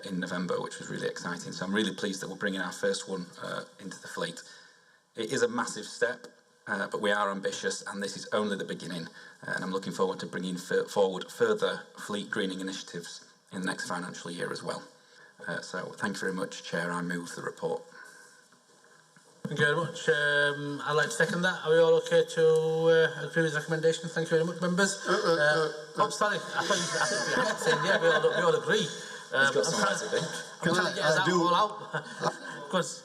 in November, which was really exciting. So I'm really pleased that we're bringing our first one into the fleet. It is a massive step, but we are ambitious, and this is only the beginning, and I'm looking forward to bringing forward further fleet greening initiatives in the next financial year as well. So thank you very much, Chair. I move the report. Thank you very much. I'd like to second that. Are we all okay to agree with the recommendation? Thank you very much, members. Oh, sorry. I thought you had saying, yeah, we all agree. He's got some right to do. I'm trying to get us all out. Because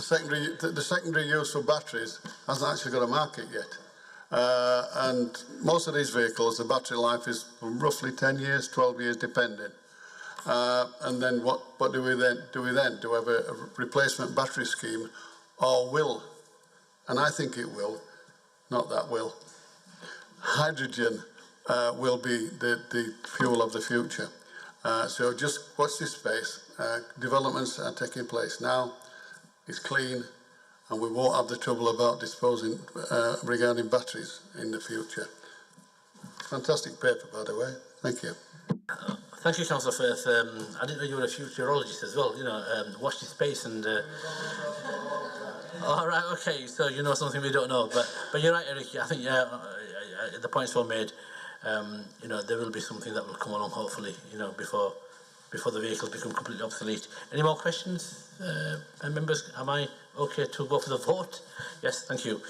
the secondary use of batteries hasn't actually got a market yet. And most of these vehicles, the battery life is roughly 10 years, 12 years, depending. And then what do we then? Do we have a replacement battery scheme, or will, and I think it will, not that will, hydrogen will be the fuel of the future. So just watch this space. Developments are taking place now. It's clean, and we won't have the trouble about disposing regarding batteries in the future. Fantastic paper, by the way. Thank you. thank you, Councillor Firth. I didn't know you were a futurologist as well. You know, watch this space and. All right, okay. So you know something we don't know, but you're right, Eric. I think the points were made. You know, there will be something that will come along, hopefully. You know, before the vehicles become completely obsolete. Any more questions? Members, am I okay to go for the vote? Yes, thank you.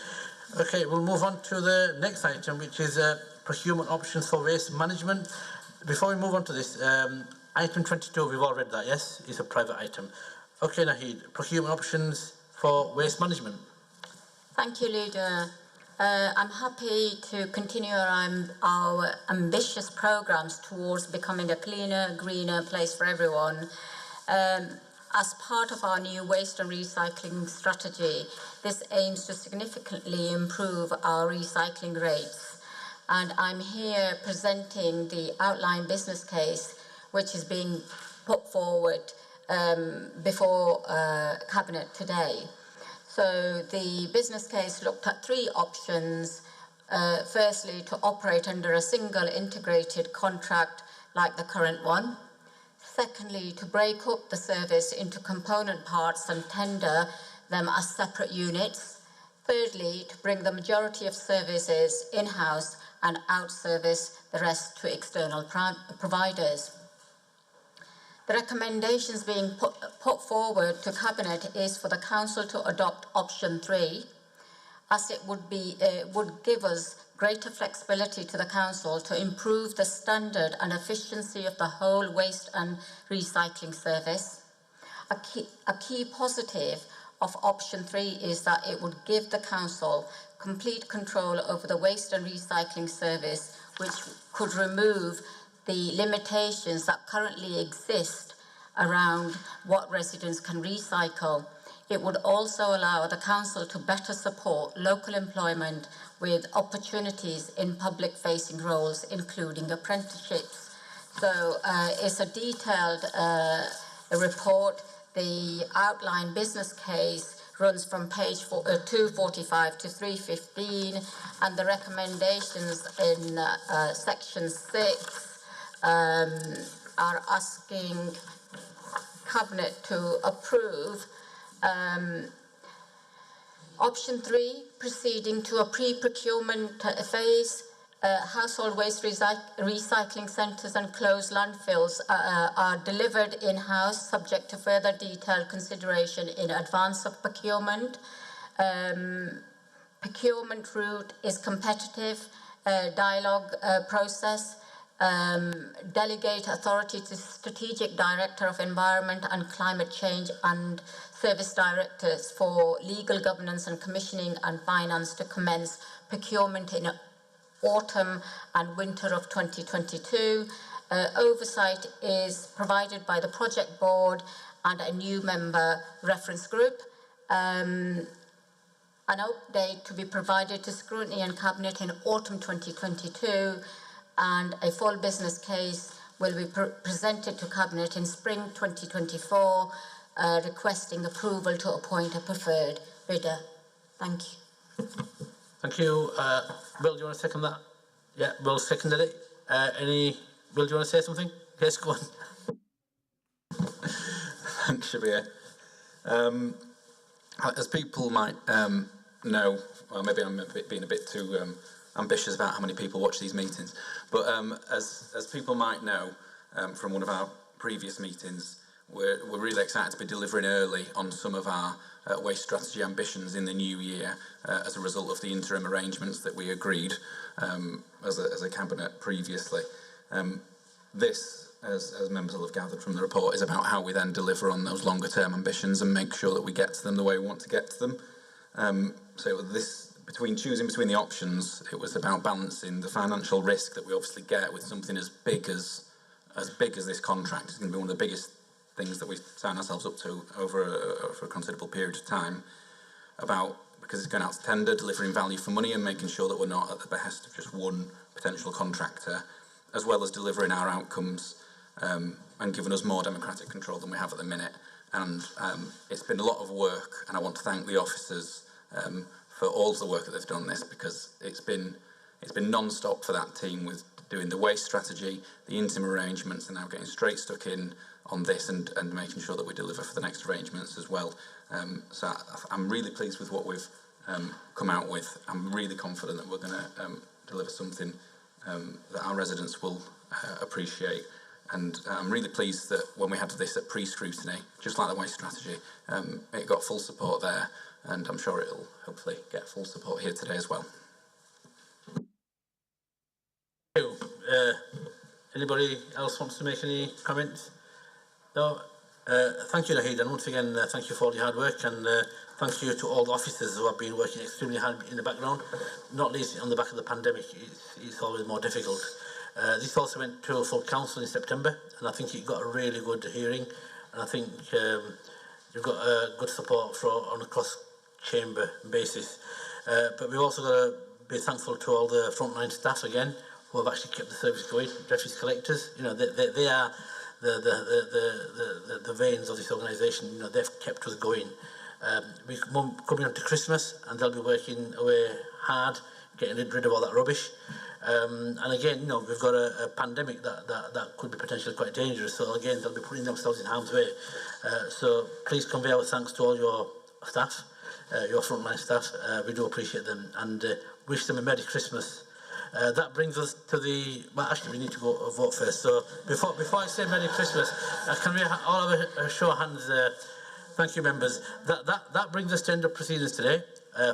Okay, we'll move on to the next item, which is procurement options for waste management. Before we move on to this, item 22, we've all read that, yes? It's a private item. Okay, Nahid, procurement options for waste management. Thank you, Leader. I'm happy to continue our ambitious programmes towards becoming a cleaner, greener place for everyone. As part of our new waste and recycling strategy, this aims to significantly improve our recycling rates. And I'm here presenting the outline business case, which is being put forward before Cabinet today. So the business case looked at three options. Firstly, to operate under a single integrated contract like the current one. Secondly, to break up the service into component parts and tender them as separate units. Thirdly, to bring the majority of services in-house and out-service the rest to external providers. The recommendations being put forward to Cabinet is for the Council to adopt option 3, as it would give us greater flexibility to the Council to improve the standard and efficiency of the whole waste and recycling service. A key positive of option 3 is that it would give the Council complete control over the waste and recycling service, which could remove the limitations that currently exist around what residents can recycle. It would also allow the Council to better support local employment with opportunities in public-facing roles, including apprenticeships. So it's a detailed report. The outline business case runs from page 245 to 315, and the recommendations in section 6 are asking Cabinet to approve option 3, proceeding to a pre-procurement phase. Household waste recycling centres and closed landfills are delivered in-house, subject to further detailed consideration in advance of procurement. Procurement route is competitive dialogue process. delegate authority to Strategic Director of Environment and Climate Change and Service Directors for Legal Governance and Commissioning and Finance to commence procurement in autumn and winter of 2022. Oversight is provided by the Project Board and a new member reference group. An update to be provided to Scrutiny and Cabinet in autumn 2022, and a full business case will be presented to Cabinet in spring 2024, requesting approval to appoint a preferred bidder. Thank you. Thank you. Bill, do you want to second that? Yeah, Bill seconded it. Bill, do you want to say something? Yes, go on. Thanks, Shabir. As people might know, well, maybe I'm being a bit too ambitious about how many people watch these meetings, but as people might know from one of our previous meetings, we're really excited to be delivering early on some of our waste strategy ambitions in the new year as a result of the interim arrangements that we agreed as a cabinet previously. This, as members will have gathered from the report, is about how we then deliver on those longer term ambitions and make sure that we get to them the way we want to get to them. So this, choosing between the options, it was about balancing the financial risk that we obviously get with something as big as this contract. It's going to be one of the biggest things that we sign ourselves up to over a considerable period of time, because it's going out to tender, delivering value for money and making sure that we're not at the behest of just one potential contractor, as well as delivering our outcomes and giving us more democratic control than we have at the minute. And it's been a lot of work, and I want to thank the officers for all of the work that they've done on this, because it's been non-stop for that team with doing the waste strategy, the interim arrangements, and now getting straight stuck in on this and making sure that we deliver for the next arrangements as well. So I'm really pleased with what we've come out with. I'm really confident that we're going to deliver something that our residents will appreciate. And I'm really pleased that when we had this at pre-scrutiny, just like the waste strategy, it got full support there, and I'm sure it'll hopefully get full support here today as well. Anybody else wants to make any comments? No? Thank you, Naheed, and once again, thank you for all your hard work, and thank you to all the officers who have been working extremely hard in the background, not least on the back of the pandemic. It's always more difficult. This also went to full council in September, and I think it got a really good hearing, and I think you've got good support on a cross-chamber basis. But we've also got to be thankful to all the frontline staff again, who have actually kept the service going. Refuse collectors, you know, they are the veins of this organisation. You know, they've kept us going. We're coming on to Christmas, and they'll be working away hard, getting rid of all that rubbish. And again, you know, we've got a pandemic that could be potentially quite dangerous. So again, they'll be putting themselves in harm's way. So please convey our thanks to all your staff, your frontline staff. We do appreciate them, and wish them a Merry Christmas. That brings us to well, actually, we need to go vote first. So before I say Merry Christmas, can we all have a show of hands? Thank you, members. That brings us to end of proceedings today.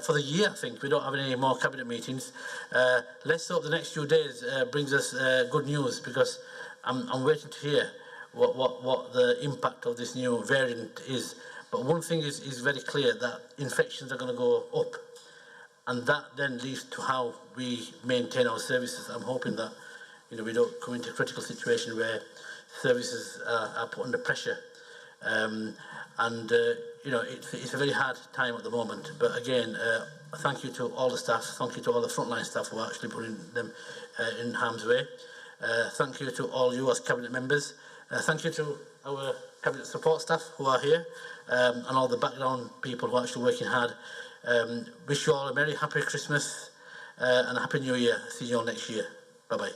For the year, I think we don't have any more cabinet meetings. Let's hope the next few days brings us good news, because I'm waiting to hear what the impact of this new variant is. But one thing is very clear, that infections are going to go up, and that then leads to how we maintain our services. I'm hoping that, you know, we don't come into a critical situation where services are put under pressure. You know, it's a very hard time at the moment. But again, thank you to all the staff. Thank you to all the frontline staff who are actually putting them in harm's way. Thank you to all you as cabinet members. Thank you to our cabinet support staff who are here, and all the background people who are actually working hard. Wish you all a merry, happy Christmas and a happy New Year. See you all next year. Bye-bye.